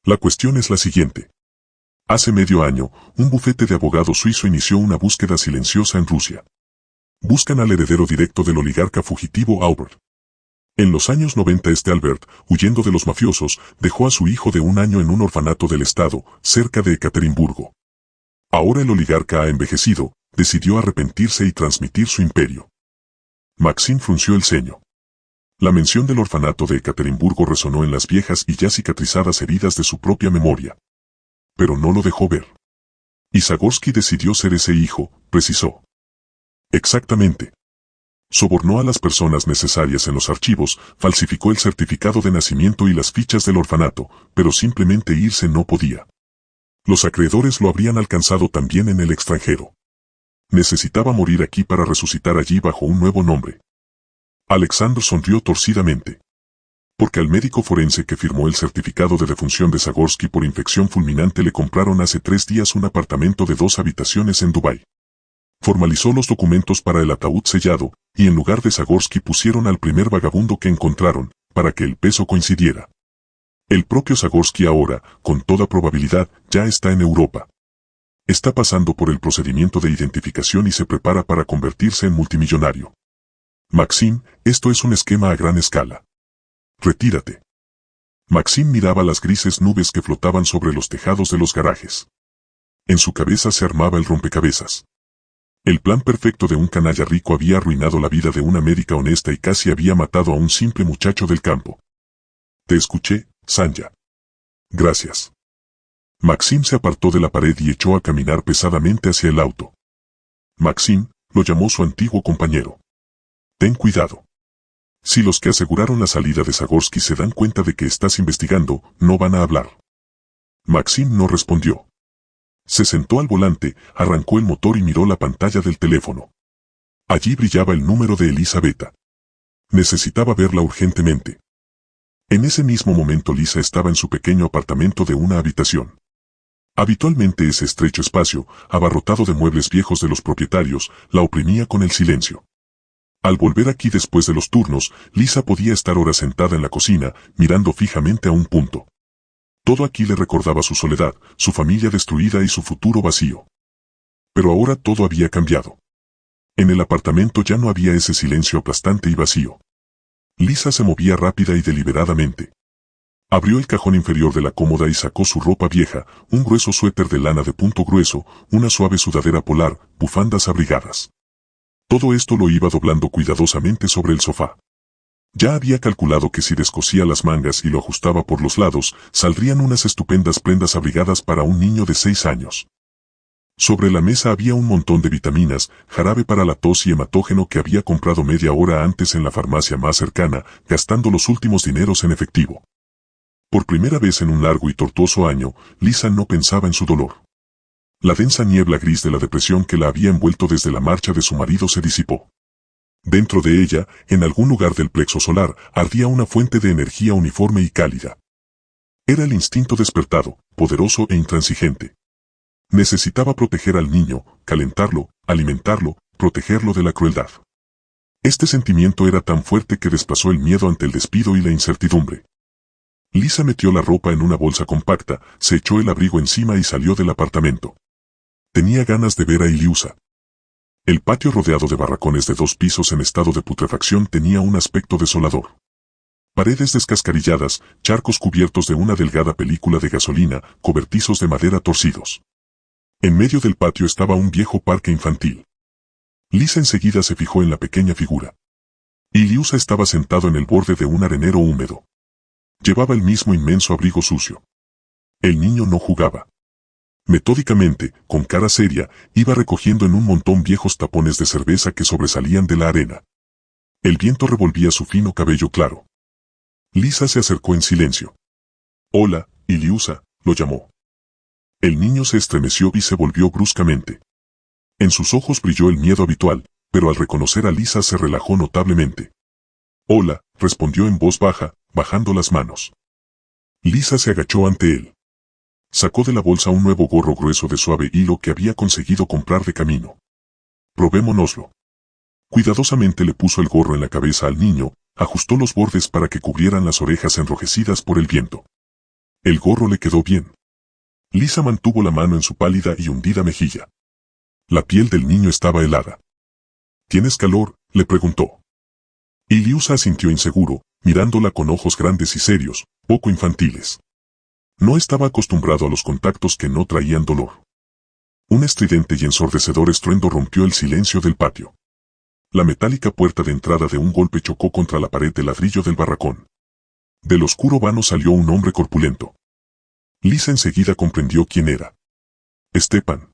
Speaker 1: La cuestión es la siguiente. Hace medio año, un bufete de abogados suizo inició una búsqueda silenciosa en Rusia. Buscan al heredero directo del oligarca fugitivo Albert. En los años 90 Albert, huyendo de los mafiosos, dejó a su hijo de 1 año en un orfanato del estado, cerca de Ekaterimburgo. Ahora el oligarca ha envejecido, decidió arrepentirse y transmitir su imperio. Maxim frunció el ceño. La mención del orfanato de Ekaterimburgo resonó en las viejas y ya cicatrizadas heridas de su propia memoria. Pero no lo dejó ver. Y Zagorski decidió ser ese hijo, precisó. Exactamente. Sobornó a las personas necesarias en los archivos, falsificó el certificado de nacimiento y las fichas del orfanato, pero simplemente irse no podía. Los acreedores lo habrían alcanzado también en el extranjero. Necesitaba morir aquí para resucitar allí bajo un nuevo nombre. Alexandre sonrió torcidamente. Porque al médico forense que firmó el certificado de defunción de Zagorski por infección fulminante le compraron hace 3 días un apartamento de 2 habitaciones en Dubái. Formalizó los documentos para el ataúd sellado, y en lugar de Zagorski pusieron al primer vagabundo que encontraron, para que el peso coincidiera. El propio Zagorski ahora, con toda probabilidad, ya está en Europa. Está pasando por el procedimiento de identificación y se prepara para convertirse en multimillonario. Maxim, esto es un esquema a gran escala. Retírate. Maxim miraba las grises nubes que flotaban sobre los tejados de los garajes. En su cabeza se armaba el rompecabezas. El plan perfecto de un canalla rico había arruinado la vida de una médica honesta y casi había matado a un simple muchacho del campo. Te escuché, Sanya. Gracias. Maxim se apartó de la pared y echó a caminar pesadamente hacia el auto. Maxim, lo llamó su antiguo compañero. Ten cuidado. Si los que aseguraron la salida de Zagorski se dan cuenta de que estás investigando, no van a hablar. Maxim no respondió. Se sentó al volante, arrancó el motor y miró la pantalla del teléfono. Allí brillaba el número de Elisabetta. Necesitaba verla urgentemente. En ese mismo momento Liza estaba en su pequeño apartamento de 1 habitación. Habitualmente ese estrecho espacio, abarrotado de muebles viejos de los propietarios, la oprimía con el silencio. Al volver aquí después de los turnos, Lisa podía estar horas sentada en la cocina, mirando fijamente a un punto. Todo aquí le recordaba su soledad, su familia destruida y su futuro vacío. Pero ahora todo había cambiado. En el apartamento ya no había ese silencio aplastante y vacío. Lisa se movía rápida y deliberadamente. Abrió el cajón inferior de la cómoda y sacó su ropa vieja, un grueso suéter de lana de punto grueso, una suave sudadera polar, bufandas abrigadas. Todo esto lo iba doblando cuidadosamente sobre el sofá. Ya había calculado que si descosía las mangas y lo ajustaba por los lados, saldrían unas estupendas prendas abrigadas para un niño de 6 años. Sobre la mesa había un montón de vitaminas, jarabe para la tos y hematógeno que había comprado media hora antes en la farmacia más cercana, gastando los últimos dineros en efectivo. Por primera vez en un largo y tortuoso año, Lisa no pensaba en su dolor. La densa niebla gris de la depresión que la había envuelto desde la marcha de su marido se disipó. Dentro de ella, en algún lugar del plexo solar, ardía una fuente de energía uniforme y cálida. Era el instinto despertado, poderoso e intransigente. Necesitaba proteger al niño, calentarlo, alimentarlo, protegerlo de la crueldad. Este sentimiento era tan fuerte que desplazó el miedo ante el despido y la incertidumbre. Lisa metió la ropa en una bolsa compacta, se echó el abrigo encima y salió del apartamento. Tenía ganas de ver a Iliusa. El patio rodeado de barracones de 2 pisos en estado de putrefacción tenía un aspecto desolador. Paredes descascarilladas, charcos cubiertos de una delgada película de gasolina, cobertizos de madera torcidos. En medio del patio estaba un viejo parque infantil. Lisa enseguida se fijó en la pequeña figura. Iliusa estaba sentado en el borde de un arenero húmedo. Llevaba el mismo inmenso abrigo sucio. El niño no jugaba. Metódicamente, con cara seria, iba recogiendo en un montón viejos tapones de cerveza que sobresalían de la arena. El viento revolvía su fino cabello claro. Lisa se acercó en silencio. «Hola, Iliusa», lo llamó. El niño se estremeció y se volvió bruscamente. En sus ojos brilló el miedo habitual, pero al reconocer a Lisa se relajó notablemente. «Hola», respondió en voz baja, bajando las manos. Lisa se agachó ante él. Sacó de la bolsa un nuevo gorro grueso de suave hilo que había conseguido comprar de camino. «Probémonoslo». Cuidadosamente le puso el gorro en la cabeza al niño, ajustó los bordes para que cubrieran las orejas enrojecidas por el viento. El gorro le quedó bien. Lisa mantuvo la mano en su pálida y hundida mejilla. La piel del niño estaba helada. «¿Tienes calor?», le preguntó. Iliusa asintió inseguro, mirándola con ojos grandes y serios, poco infantiles. No estaba acostumbrado a los contactos que no traían dolor. Un estridente y ensordecedor estruendo rompió el silencio del patio. La metálica puerta de entrada de un golpe chocó contra la pared de ladrillo del barracón. Del oscuro vano salió un hombre corpulento. Lisa enseguida comprendió quién era. Stepan.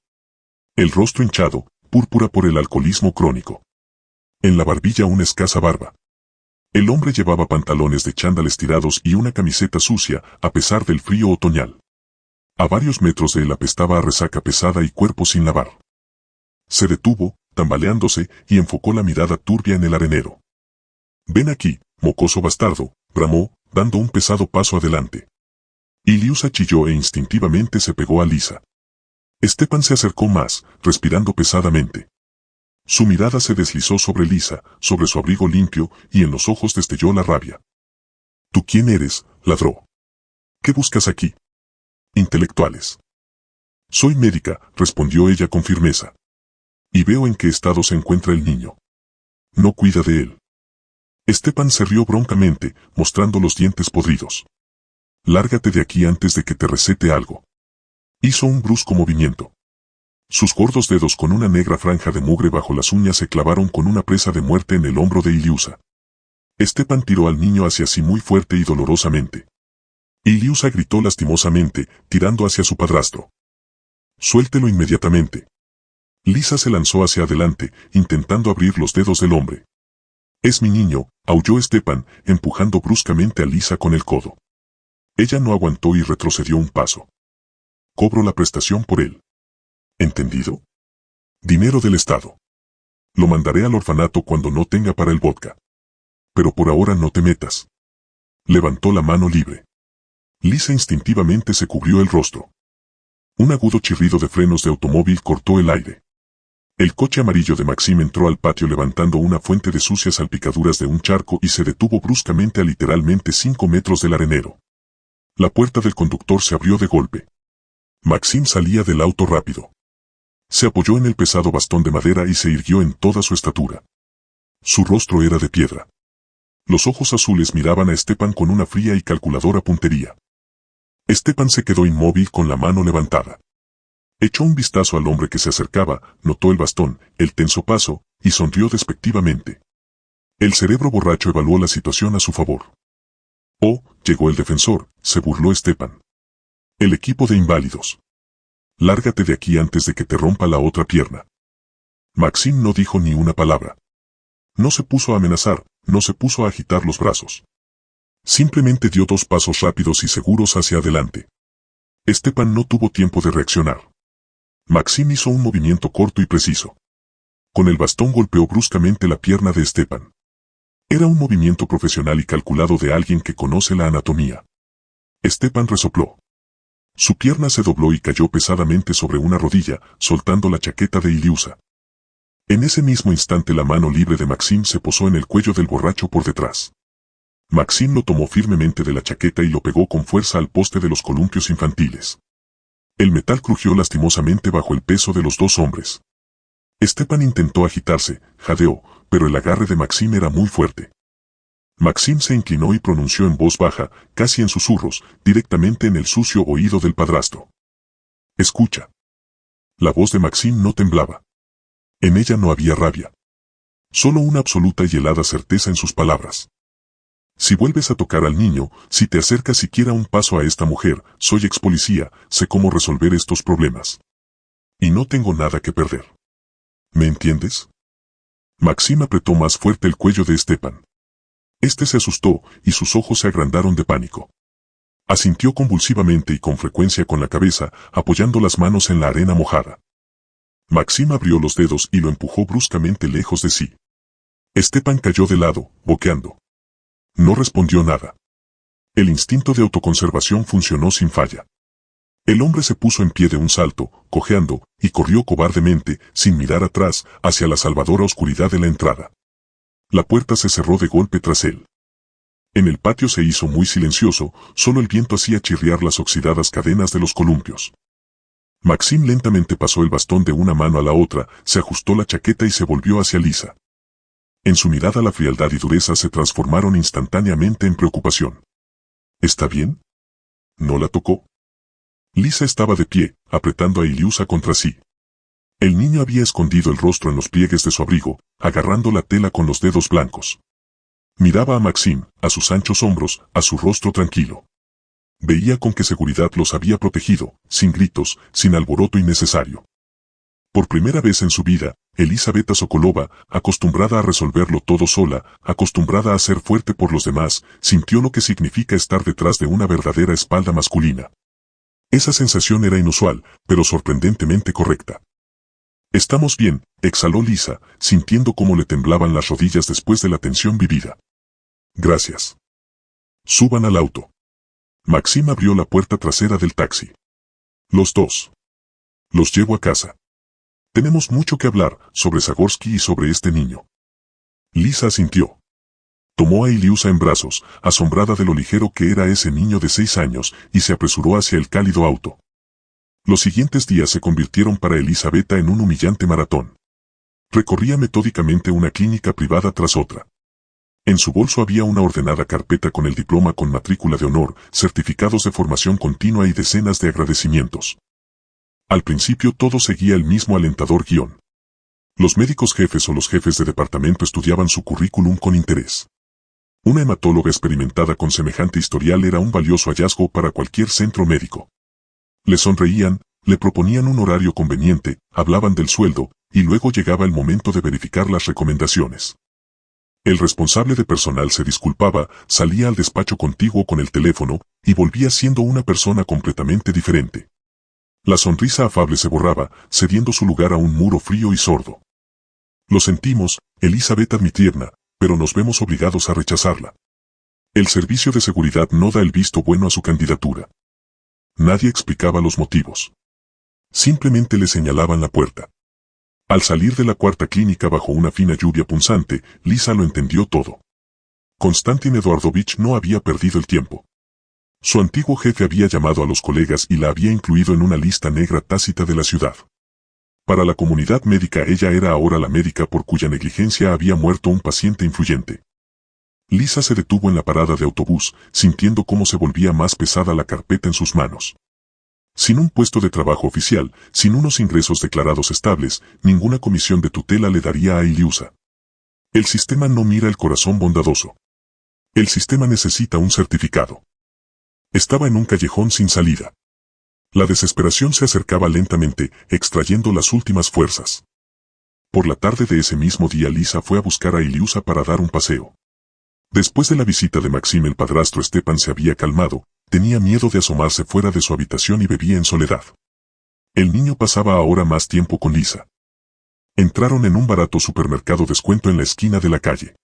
Speaker 1: El rostro hinchado, púrpura por el alcoholismo crónico. En la barbilla una escasa barba. El hombre llevaba pantalones de chándal estirados y una camiseta sucia, a pesar del frío otoñal. A varios metros de él apestaba a resaca pesada y cuerpo sin lavar. Se detuvo, tambaleándose, y enfocó la mirada turbia en el arenero. «Ven aquí, mocoso bastardo», bramó, dando un pesado paso adelante. Iliusa chilló e instintivamente se pegó a Lisa. Stepan se acercó más, respirando pesadamente. Su mirada se deslizó sobre Lisa, sobre su abrigo limpio, y en los ojos destelló la rabia. «¿Tú quién eres?», ladró. «¿Qué buscas aquí?». «Intelectuales». «Soy médica», respondió ella con firmeza. «Y veo en qué estado se encuentra el niño. No cuida de él». Stepan se rió broncamente, mostrando los dientes podridos. «Lárgate de aquí antes de que te recete algo». Hizo un brusco movimiento. Sus gordos dedos con una negra franja de mugre bajo las uñas se clavaron con una presa de muerte en el hombro de Iliusa. Stepan tiró al niño hacia sí muy fuerte y dolorosamente. Iliusa gritó lastimosamente, tirando hacia su padrastro. «Suéltelo inmediatamente». Lisa se lanzó hacia adelante, intentando abrir los dedos del hombre. «Es mi niño», aulló Stepan, empujando bruscamente a Lisa con el codo. Ella no aguantó y retrocedió un paso. «Cobro la prestación por él». ¿Entendido? Dinero del Estado. Lo mandaré al orfanato cuando no tenga para el vodka. Pero por ahora no te metas. Levantó la mano libre. Lisa instintivamente se cubrió el rostro. Un agudo chirrido de frenos de automóvil cortó el aire. El coche amarillo de Maxim entró al patio levantando una fuente de sucias salpicaduras de un charco y se detuvo bruscamente a literalmente 5 metros del arenero. La puerta del conductor se abrió de golpe. Maxim salía del auto rápido. Se apoyó en el pesado bastón de madera y se irguió en toda su estatura. Su rostro era de piedra. Los ojos azules miraban a Stepan con una fría y calculadora puntería. Stepan se quedó inmóvil con la mano levantada. Echó un vistazo al hombre que se acercaba, notó el bastón, el tenso paso, y sonrió despectivamente. El cerebro borracho evaluó la situación a su favor. Oh, llegó el defensor, se burló Stepan. El equipo de inválidos. Lárgate de aquí antes de que te rompa la otra pierna. Maxim no dijo ni una palabra. No se puso a amenazar, no se puso a agitar los brazos. Simplemente dio 2 pasos rápidos y seguros hacia adelante. Stepan no tuvo tiempo de reaccionar. Maxim hizo un movimiento corto y preciso. Con el bastón golpeó bruscamente la pierna de Stepan. Era un movimiento profesional y calculado de alguien que conoce la anatomía. Stepan resopló. Su pierna se dobló y cayó pesadamente sobre una rodilla, soltando la chaqueta de Iliusa. En ese mismo instante la mano libre de Maxim se posó en el cuello del borracho por detrás. Maxim lo tomó firmemente de la chaqueta y lo pegó con fuerza al poste de los columpios infantiles. El metal crujió lastimosamente bajo el peso de los 2 hombres. Stepan intentó agitarse, jadeó, pero el agarre de Maxim era muy fuerte. Maxim se inclinó y pronunció en voz baja, casi en susurros, directamente en el sucio oído del padrastro. Escucha. La voz de Maxim no temblaba. En ella no había rabia. Solo una absoluta y helada certeza en sus palabras. Si vuelves a tocar al niño, si te acercas siquiera un paso a esta mujer, soy ex policía, sé cómo resolver estos problemas. Y no tengo nada que perder. ¿Me entiendes? Maxim apretó más fuerte el cuello de Stepan. Este se asustó, y sus ojos se agrandaron de pánico. Asintió convulsivamente y con frecuencia con la cabeza, apoyando las manos en la arena mojada. Maxim abrió los dedos y lo empujó bruscamente lejos de sí. Stepan cayó de lado, boqueando. No respondió nada. El instinto de autoconservación funcionó sin falla. El hombre se puso en pie de un salto, cojeando, y corrió cobardemente, sin mirar atrás, hacia la salvadora oscuridad de la entrada. La puerta se cerró de golpe tras él. En el patio se hizo muy silencioso, solo el viento hacía chirriar las oxidadas cadenas de los columpios. Maxim lentamente pasó el bastón de una mano a la otra, se ajustó la chaqueta y se volvió hacia Lisa. En su mirada la frialdad y dureza se transformaron instantáneamente en preocupación. ¿Está bien? ¿No la tocó? Lisa estaba de pie, apretando a Iliusa contra sí. El niño había escondido el rostro en los pliegues de su abrigo, agarrando la tela con los dedos blancos. Miraba a Maxim, a sus anchos hombros, a su rostro tranquilo. Veía con qué seguridad los había protegido, sin gritos, sin alboroto innecesario. Por primera vez en su vida, Elizaveta Sokolova, acostumbrada a resolverlo todo sola, acostumbrada a ser fuerte por los demás, sintió lo que significa estar detrás de una verdadera espalda masculina. Esa sensación era inusual, pero sorprendentemente correcta. «Estamos bien», exhaló Lisa, sintiendo cómo le temblaban las rodillas después de la tensión vivida. «Gracias. Suban al auto». Maxim abrió la puerta trasera del taxi. «Los 2. Los llevo a casa. Tenemos mucho que hablar sobre Zagorsky y sobre este niño». Lisa asintió. Tomó a Iliusa en brazos, asombrada de lo ligero que era ese niño de 6 años, y se apresuró hacia el cálido auto. Los siguientes días se convirtieron para Elizaveta en un humillante maratón. Recorría metódicamente una clínica privada tras otra. En su bolso había una ordenada carpeta con el diploma con matrícula de honor, certificados de formación continua y decenas de agradecimientos. Al principio todo seguía el mismo alentador guión. Los médicos jefes o los jefes de departamento estudiaban su currículum con interés. Una hematóloga experimentada con semejante historial era un valioso hallazgo para cualquier centro médico. Le sonreían, le proponían un horario conveniente, hablaban del sueldo, y luego llegaba el momento de verificar las recomendaciones. El responsable de personal se disculpaba, salía al despacho contiguo con el teléfono, y volvía siendo una persona completamente diferente. La sonrisa afable se borraba, cediendo su lugar a un muro frío y sordo. Lo sentimos, Elizaveta mi tierna, pero nos vemos obligados a rechazarla. El servicio de seguridad no da el visto bueno a su candidatura. Nadie explicaba los motivos. Simplemente le señalaban la puerta. Al salir de la cuarta clínica bajo una fina lluvia punzante, Lisa lo entendió todo. Konstantin Eduardovich no había perdido el tiempo. Su antiguo jefe había llamado a los colegas y la había incluido en una lista negra tácita de la ciudad. Para la comunidad médica ella era ahora la médica por cuya negligencia había muerto un paciente influyente. Lisa se detuvo en la parada de autobús, sintiendo cómo se volvía más pesada la carpeta en sus manos. Sin un puesto de trabajo oficial, sin unos ingresos declarados estables, ninguna comisión de tutela le daría a Iliusa. El sistema no mira el corazón bondadoso. El sistema necesita un certificado. Estaba en un callejón sin salida. La desesperación se acercaba lentamente, extrayendo las últimas fuerzas. Por la tarde de ese mismo día Lisa fue a buscar a Iliusa para dar un paseo. Después de la visita de Maxim el padrastro Stepan se había calmado, tenía miedo de asomarse fuera de su habitación y bebía en soledad. El niño pasaba ahora más tiempo con Lisa. Entraron en un barato supermercado descuento en la esquina de la calle.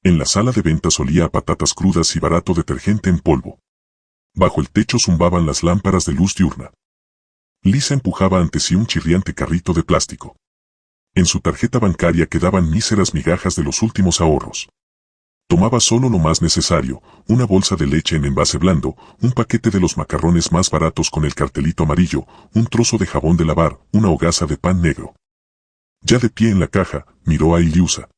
Speaker 1: En la sala de ventas olía a patatas crudas y barato detergente en polvo. Bajo el techo zumbaban las lámparas de luz diurna. Lisa empujaba ante sí un chirriante carrito de plástico. En su tarjeta bancaria quedaban míseras migajas de los últimos ahorros. Tomaba solo lo más necesario, una bolsa de leche en envase blando, un paquete de los macarrones más baratos con el cartelito amarillo, un trozo de jabón de lavar, una hogaza de pan negro. Ya de pie en la caja, miró a Iliusa.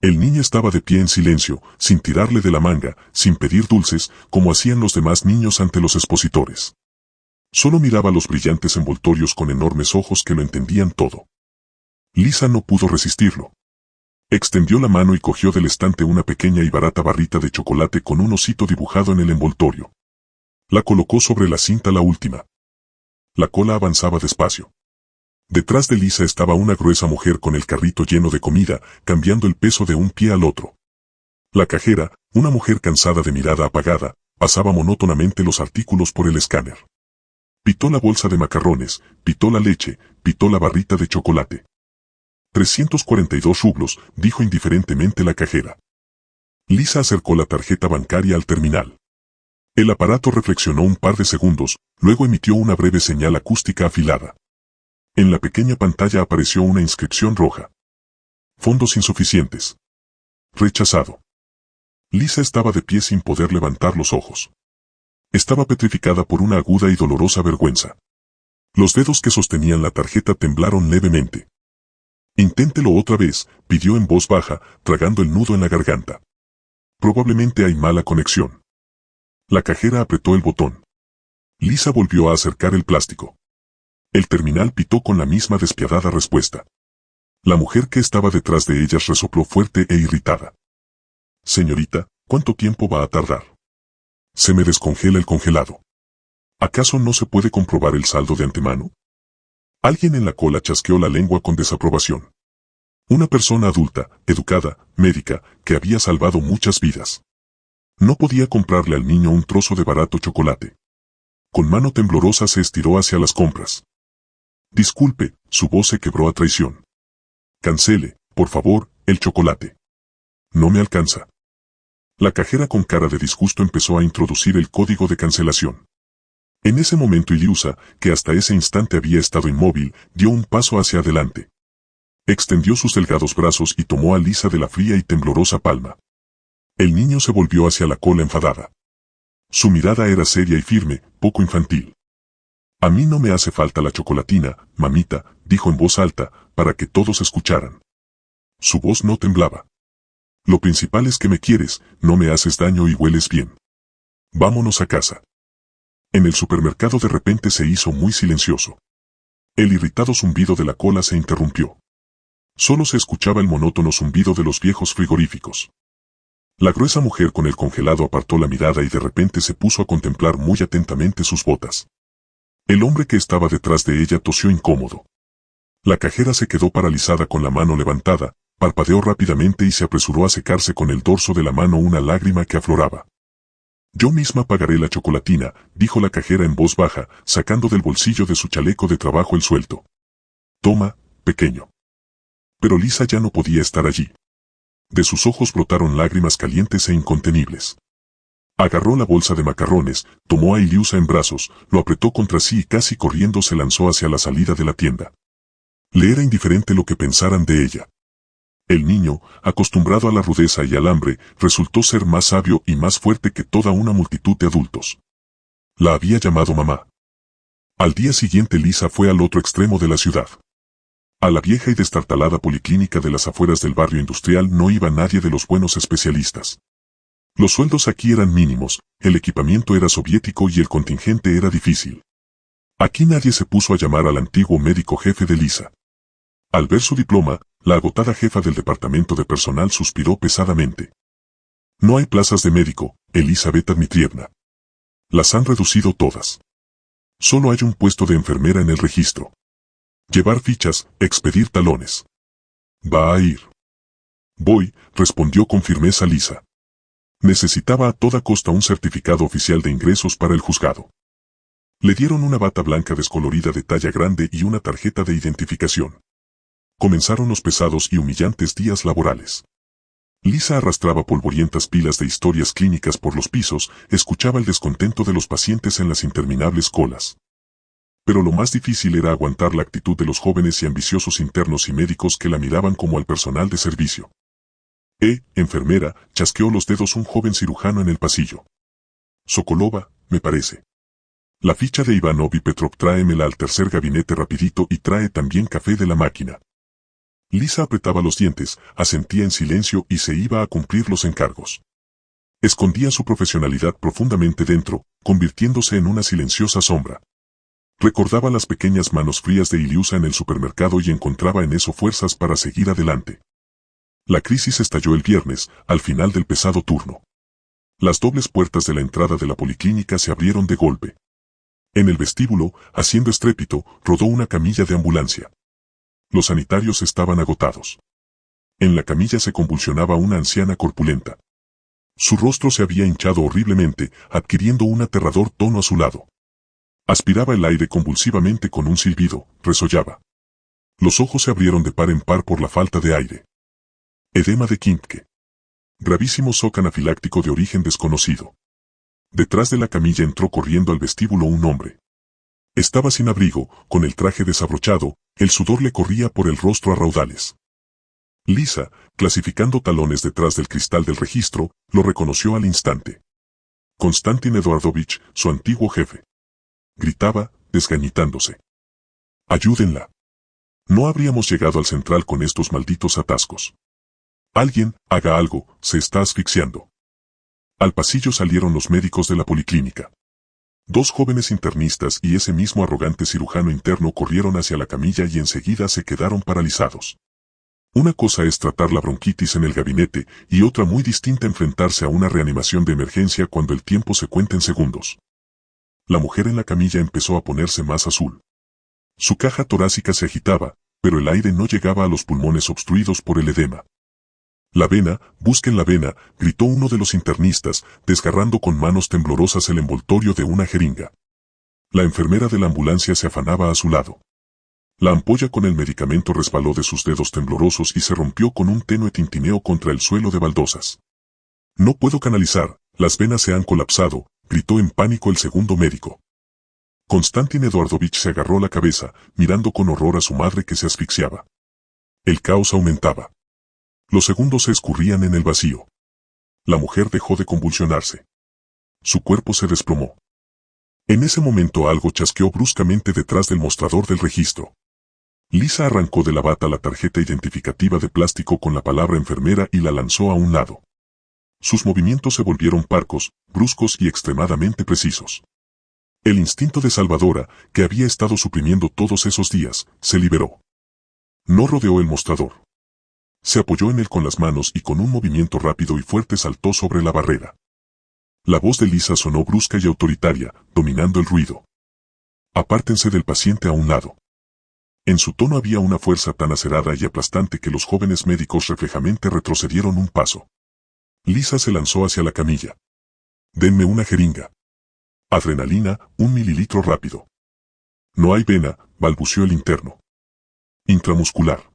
Speaker 1: El niño estaba de pie en silencio, sin tirarle de la manga, sin pedir dulces, como hacían los demás niños ante los expositores. Solo miraba los brillantes envoltorios con enormes ojos que lo entendían todo. Lisa no pudo resistirlo. Extendió la mano y cogió del estante una pequeña y barata barrita de chocolate con un osito dibujado en el envoltorio. La colocó sobre la cinta la última. La cola avanzaba despacio. Detrás de Lisa estaba una gruesa mujer con el carrito lleno de comida, cambiando el peso de un pie al otro. La cajera, una mujer cansada de mirada apagada, pasaba monótonamente los artículos por el escáner. Pitó la bolsa de macarrones, pitó la leche, pitó la barrita de chocolate. 342 rublos, dijo indiferentemente la cajera. Lisa acercó la tarjeta bancaria al terminal. El aparato reflexionó un par de segundos, luego emitió una breve señal acústica afilada. En la pequeña pantalla apareció una inscripción roja. Fondos insuficientes. Rechazado. Lisa estaba de pie sin poder levantar los ojos. Estaba petrificada por una aguda y dolorosa vergüenza. Los dedos que sostenían la tarjeta temblaron levemente. Inténtelo otra vez, pidió en voz baja, tragando el nudo en la garganta. Probablemente hay mala conexión. La cajera apretó el botón. Lisa volvió a acercar el plástico. El terminal pitó con la misma despiadada respuesta. La mujer que estaba detrás de ellas resopló fuerte e irritada. Señorita, ¿cuánto tiempo va a tardar? Se me descongela el congelado. ¿Acaso no se puede comprobar el saldo de antemano? Alguien en la cola chasqueó la lengua con desaprobación. Una persona adulta, educada, médica, que había salvado muchas vidas. No podía comprarle al niño un trozo de barato chocolate. Con mano temblorosa se estiró hacia las compras. Disculpe, su voz se quebró a traición. Cancele, por favor, el chocolate. No me alcanza. La cajera con cara de disgusto empezó a introducir el código de cancelación. En ese momento Iliusa, que hasta ese instante había estado inmóvil, dio un paso hacia adelante. Extendió sus delgados brazos y tomó a Lisa de la fría y temblorosa palma. El niño se volvió hacia la cola enfadada. Su mirada era seria y firme, poco infantil. A mí no me hace falta la chocolatina, mamita, dijo en voz alta, para que todos escucharan. Su voz no temblaba. Lo principal es que me quieres, no me haces daño y hueles bien. Vámonos a casa. En el supermercado de repente se hizo muy silencioso. El irritado zumbido de la cola se interrumpió. Solo se escuchaba el monótono zumbido de los viejos frigoríficos. La gruesa mujer con el congelado apartó la mirada y de repente se puso a contemplar muy atentamente sus botas. El hombre que estaba detrás de ella tosió incómodo. La cajera se quedó paralizada con la mano levantada, parpadeó rápidamente y se apresuró a secarse con el dorso de la mano una lágrima que afloraba. Yo misma pagaré la chocolatina, dijo la cajera en voz baja, sacando del bolsillo de su chaleco de trabajo el sueldo. Toma, pequeño. Pero Lisa ya no podía estar allí. De sus ojos brotaron lágrimas calientes e incontenibles. Agarró la bolsa de macarrones, tomó a Iliusa en brazos, lo apretó contra sí y casi corriendo se lanzó hacia la salida de la tienda. Le era indiferente lo que pensaran de ella. El niño, acostumbrado a la rudeza y al hambre, resultó ser más sabio y más fuerte que toda una multitud de adultos. La había llamado mamá. Al día siguiente Lisa fue al otro extremo de la ciudad. A la vieja y destartalada policlínica de las afueras del barrio industrial no iba nadie de los buenos especialistas. Los sueldos aquí eran mínimos, el equipamiento era soviético y el contingente era difícil. Aquí nadie se puso a llamar al antiguo médico jefe de Lisa. Al ver su diploma, la agotada jefa del departamento de personal suspiró pesadamente. No hay plazas de médico, Elizaveta Dmitrievna. Las han reducido todas. Solo hay un puesto de enfermera en el registro. Llevar fichas, expedir talones. ¿Va a ir? Voy, respondió con firmeza Lisa. Necesitaba a toda costa un certificado oficial de ingresos para el juzgado. Le dieron una bata blanca descolorida de talla grande y una tarjeta de identificación. Comenzaron los pesados y humillantes días laborales. Lisa arrastraba polvorientas pilas de historias clínicas por los pisos, escuchaba el descontento de los pacientes en las interminables colas. Pero lo más difícil era aguantar la actitud de los jóvenes y ambiciosos internos y médicos que la miraban como al personal de servicio. Enfermera, chasqueó los dedos un joven cirujano en el pasillo. Sokolova, me parece. La ficha de Ivanov y Petrov, tráemela al tercer gabinete rapidito y trae también café de la máquina. Lisa apretaba los dientes, asentía en silencio y se iba a cumplir los encargos. Escondía su profesionalidad profundamente dentro, convirtiéndose en una silenciosa sombra. Recordaba las pequeñas manos frías de Iliusa en el supermercado y encontraba en eso fuerzas para seguir adelante. La crisis estalló el viernes, al final del pesado turno. Las dobles puertas de la entrada de la policlínica se abrieron de golpe. En el vestíbulo, haciendo estrépito, rodó una camilla de ambulancia. Los sanitarios estaban agotados. En la camilla se convulsionaba una anciana corpulenta. Su rostro se había hinchado horriblemente, adquiriendo un aterrador tono azulado. Aspiraba el aire convulsivamente con un silbido, resollaba. Los ojos se abrieron de par en par por la falta de aire. Edema de Kimke. Gravísimo shock anafiláctico de origen desconocido. Detrás de la camilla entró corriendo al vestíbulo un hombre. Estaba sin abrigo, con el traje desabrochado, el sudor le corría por el rostro a raudales. Lisa, clasificando talones detrás del cristal del registro, lo reconoció al instante. Konstantin Eduardovich, su antiguo jefe. Gritaba, desgañitándose. ¡Ayúdenla! No habríamos llegado al central con estos malditos atascos. Alguien, haga algo, se está asfixiando. Al pasillo salieron los médicos de la policlínica. Dos jóvenes internistas y ese mismo arrogante cirujano interno corrieron hacia la camilla y enseguida se quedaron paralizados. Una cosa es tratar la bronquitis en el gabinete y otra muy distinta enfrentarse a una reanimación de emergencia cuando el tiempo se cuenta en segundos. La mujer en la camilla empezó a ponerse más azul. Su caja torácica se agitaba, pero el aire no llegaba a los pulmones obstruidos por el edema. La vena, busquen la vena, gritó uno de los internistas, desgarrando con manos temblorosas el envoltorio de una jeringa. La enfermera de la ambulancia se afanaba a su lado. La ampolla con el medicamento resbaló de sus dedos temblorosos y se rompió con un tenue tintineo contra el suelo de baldosas. No puedo canalizar, las venas se han colapsado, gritó en pánico el segundo médico. Konstantin Eduardovich se agarró la cabeza, mirando con horror a su madre que se asfixiaba. El caos aumentaba. Los segundos se escurrían en el vacío. La mujer dejó de convulsionarse. Su cuerpo se desplomó. En ese momento algo chasqueó bruscamente detrás del mostrador del registro. Lisa arrancó de la bata la tarjeta identificativa de plástico con la palabra enfermera y la lanzó a un lado. Sus movimientos se volvieron parcos, bruscos y extremadamente precisos. El instinto de salvadora, que había estado suprimiendo todos esos días, se liberó. No rodeó el mostrador. Se apoyó en él con las manos y con un movimiento rápido y fuerte saltó sobre la barrera. La voz de Lisa sonó brusca y autoritaria, dominando el ruido. Apártense del paciente a un lado. En su tono había una fuerza tan acerada y aplastante que los jóvenes médicos reflejamente retrocedieron un paso. Lisa se lanzó hacia la camilla. Denme una jeringa. Adrenalina, 1 mililitro rápido. No hay vena, balbuceó el interno. Intramuscular.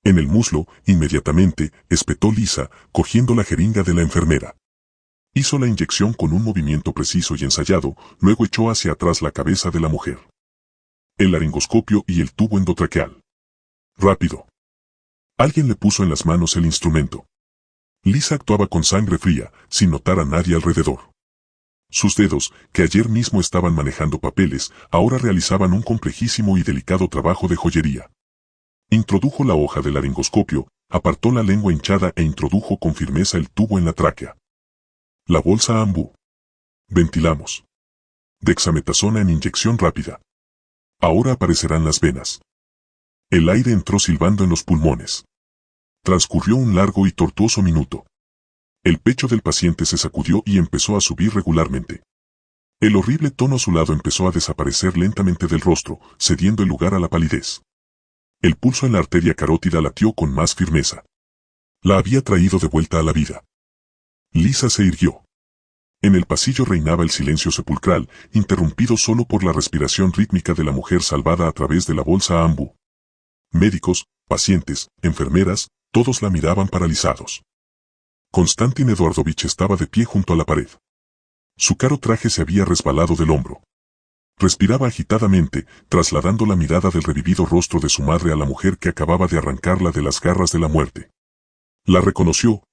Speaker 1: En el muslo, inmediatamente, espetó Lisa, cogiendo la jeringa de la enfermera. Hizo la inyección con un movimiento preciso y ensayado, luego echó hacia atrás la cabeza de la mujer. El laringoscopio y el tubo endotraqueal. Rápido. Alguien le puso en las manos el instrumento. Lisa actuaba con sangre fría, sin notar a nadie alrededor. Sus dedos, que ayer mismo estaban manejando papeles, ahora realizaban un complejísimo y delicado trabajo de joyería. Introdujo la hoja del laringoscopio, apartó la lengua hinchada e introdujo con firmeza el tubo en la tráquea. La bolsa Ambú. Ventilamos. Dexametasona en inyección rápida. Ahora aparecerán las venas. El aire entró silbando en los pulmones. Transcurrió un largo y tortuoso minuto. El pecho del paciente se sacudió y empezó a subir regularmente. El horrible tono azulado empezó a desaparecer lentamente del rostro, cediendo el lugar a la palidez. El pulso en la arteria carótida latió con más firmeza. La había traído de vuelta a la vida. Lisa se irguió. En el pasillo reinaba el silencio sepulcral, interrumpido solo por la respiración rítmica de la mujer salvada a través de la bolsa Ambú. Médicos, pacientes, enfermeras, todos la miraban paralizados. Konstantin Eduardovich estaba de pie junto a la pared. Su caro traje se había resbalado del hombro. Respiraba agitadamente, trasladando la mirada del revivido rostro de su madre a la mujer que acababa de arrancarla de las garras de la muerte. La reconoció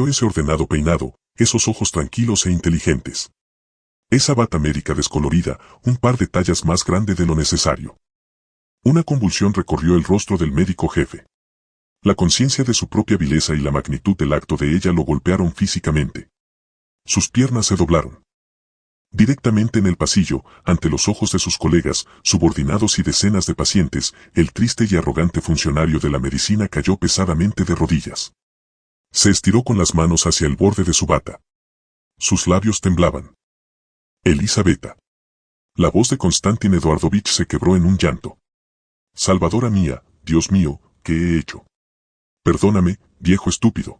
Speaker 1: ese ordenado peinado, esos ojos tranquilos e inteligentes. Esa bata médica descolorida, un par de tallas más grande de lo necesario. Una convulsión recorrió el rostro del médico jefe. La conciencia de su propia vileza y la magnitud del acto de ella lo golpearon físicamente. Sus piernas se doblaron. Directamente en el pasillo, ante los ojos de sus colegas, subordinados y decenas de pacientes, el triste y arrogante funcionario de la medicina cayó pesadamente de rodillas. Se estiró con las manos hacia el borde de su bata. Sus labios temblaban. Elisabetta. La voz de Konstantin Eduardovich se quebró en un llanto. Salvadora mía, Dios mío, ¿qué he hecho? Perdóname, viejo estúpido.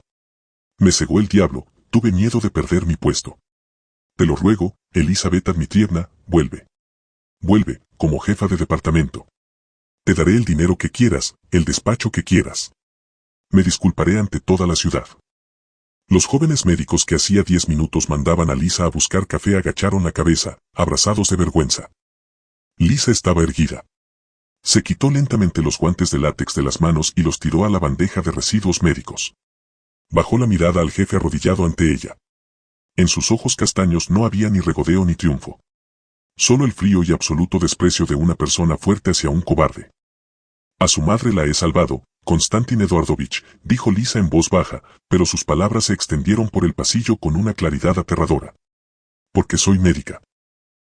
Speaker 1: Me cegó el diablo, tuve miedo de perder mi puesto. Te lo ruego, Elisabetta Dmitrievna, vuelve. Vuelve, como jefa de departamento. Te daré el dinero que quieras, el despacho que quieras. Me disculparé ante toda la ciudad. Los jóvenes médicos que hacía 10 minutos mandaban a Lisa a buscar café agacharon la cabeza, abrasados de vergüenza. Lisa estaba erguida. Se quitó lentamente los guantes de látex de las manos y los tiró a la bandeja de residuos médicos. Bajó la mirada al jefe arrodillado ante ella. En sus ojos castaños no había ni regodeo ni triunfo. Solo el frío y absoluto desprecio de una persona fuerte hacia un cobarde. A su madre la he salvado, Konstantin Eduardovich, dijo Lisa en voz baja, pero sus palabras se extendieron por el pasillo con una claridad aterradora. Porque soy médica.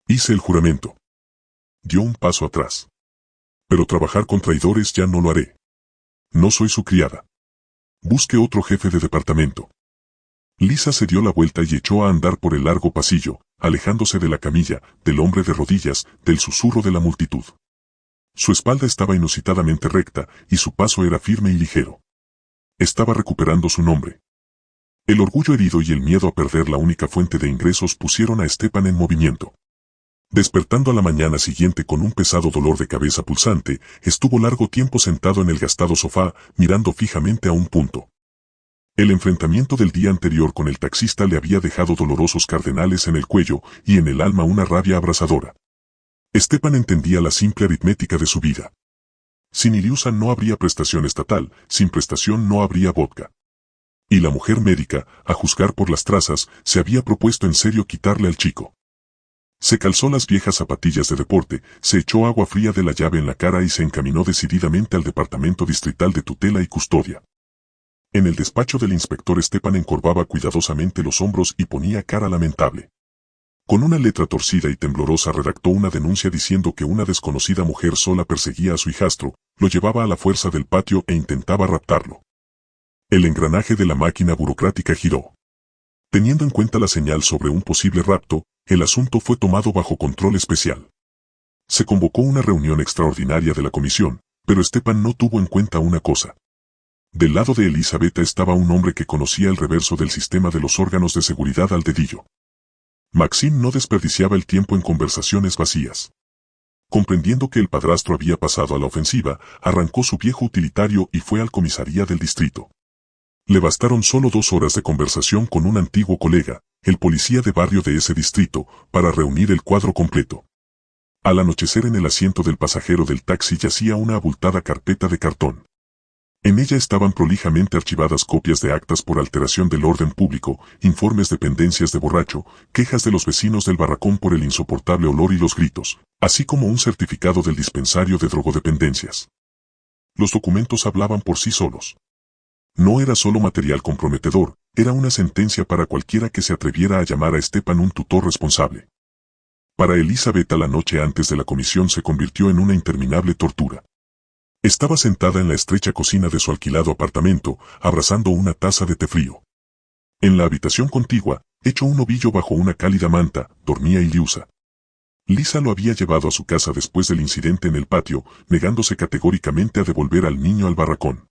Speaker 1: Hice el juramento. Dio un paso atrás. Pero trabajar con traidores ya no lo haré. No soy su criada. Busque otro jefe de departamento. Lisa se dio la vuelta y echó a andar por el largo pasillo, alejándose de la camilla, del hombre de rodillas, del susurro de la multitud. Su espalda estaba inusitadamente recta, y su paso era firme y ligero. Estaba recuperando su nombre. El orgullo herido y el miedo a perder la única fuente de ingresos pusieron a Stepan en movimiento. Despertando a la mañana siguiente con un pesado dolor de cabeza pulsante, estuvo largo tiempo sentado en el gastado sofá, mirando fijamente a un punto. El enfrentamiento del día anterior con el taxista le había dejado dolorosos cardenales en el cuello y en el alma una rabia abrasadora. Stepan entendía la simple aritmética de su vida. Sin Iliusa no habría prestación estatal, sin prestación no habría vodka. Y la mujer médica, a juzgar por las trazas, se había propuesto en serio quitarle al chico. Se calzó las viejas zapatillas de deporte, se echó agua fría de la llave en la cara y se encaminó decididamente al departamento distrital de tutela y custodia. En el despacho del inspector Stepan encorvaba cuidadosamente los hombros y ponía cara lamentable. Con una letra torcida y temblorosa redactó una denuncia diciendo que una desconocida mujer sola perseguía a su hijastro, lo llevaba a la fuerza del patio e intentaba raptarlo. El engranaje de la máquina burocrática giró. Teniendo en cuenta la señal sobre un posible rapto, el asunto fue tomado bajo control especial. Se convocó una reunión extraordinaria de la comisión, pero Stepan no tuvo en cuenta una cosa. Del lado de Elisabetta estaba un hombre que conocía el reverso del sistema de los órganos de seguridad al dedillo. Maxim no desperdiciaba el tiempo en conversaciones vacías. Comprendiendo que el padrastro había pasado a la ofensiva, arrancó su viejo utilitario y fue al comisaría del distrito. Le bastaron solo 2 horas de conversación con un antiguo colega, el policía de barrio de ese distrito, para reunir el cuadro completo. Al anochecer en el asiento del pasajero del taxi yacía una abultada carpeta de cartón. En ella estaban prolijamente archivadas copias de actas por alteración del orden público, informes de pendencias de borracho, quejas de los vecinos del barracón por el insoportable olor y los gritos, así como un certificado del dispensario de drogodependencias. Los documentos hablaban por sí solos. No era solo material comprometedor, era una sentencia para cualquiera que se atreviera a llamar a Stepan un tutor responsable. Para Elisabetta la noche antes de la comisión se convirtió en una interminable tortura. Estaba sentada en la estrecha cocina de su alquilado apartamento, abrazando una taza de té frío. En la habitación contigua, hecho un ovillo bajo una cálida manta, dormía Iliusa. Lisa lo había llevado a su casa después del incidente en el patio, negándose categóricamente a devolver al niño al barracón.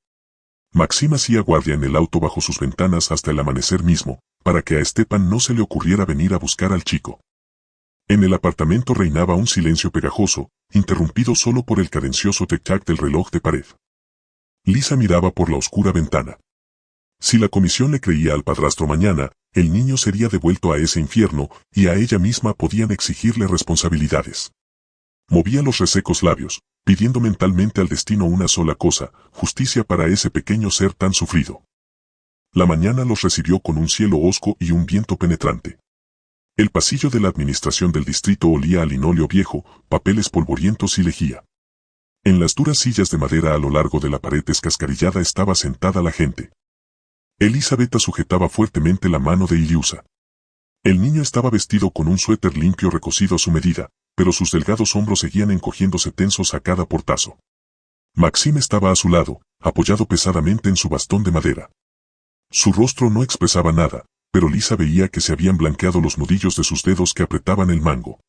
Speaker 1: Maxim hacía guardia en el auto bajo sus ventanas hasta el amanecer mismo, para que a Stepan no se le ocurriera venir a buscar al chico. En el apartamento reinaba un silencio pegajoso, interrumpido solo por el cadencioso tic-tac del reloj de pared. Lisa miraba por la oscura ventana. Si la comisión le creía al padrastro mañana, el niño sería devuelto a ese infierno, y a ella misma podían exigirle responsabilidades. Movía los resecos labios, pidiendo mentalmente al destino una sola cosa, justicia para ese pequeño ser tan sufrido. La mañana los recibió con un cielo hosco y un viento penetrante. El pasillo de la administración del distrito olía a linóleo viejo, papeles polvorientos y lejía. En las duras sillas de madera a lo largo de la pared descascarillada estaba sentada la gente. Elisabetta sujetaba fuertemente la mano de Iliusa. El niño estaba vestido con un suéter limpio recosido a su medida, pero sus delgados hombros seguían encogiéndose tensos a cada portazo. Maxim estaba a su lado, apoyado pesadamente en su bastón de madera. Su rostro no expresaba nada, pero Lisa veía que se habían blanqueado los nudillos de sus dedos que apretaban el mango.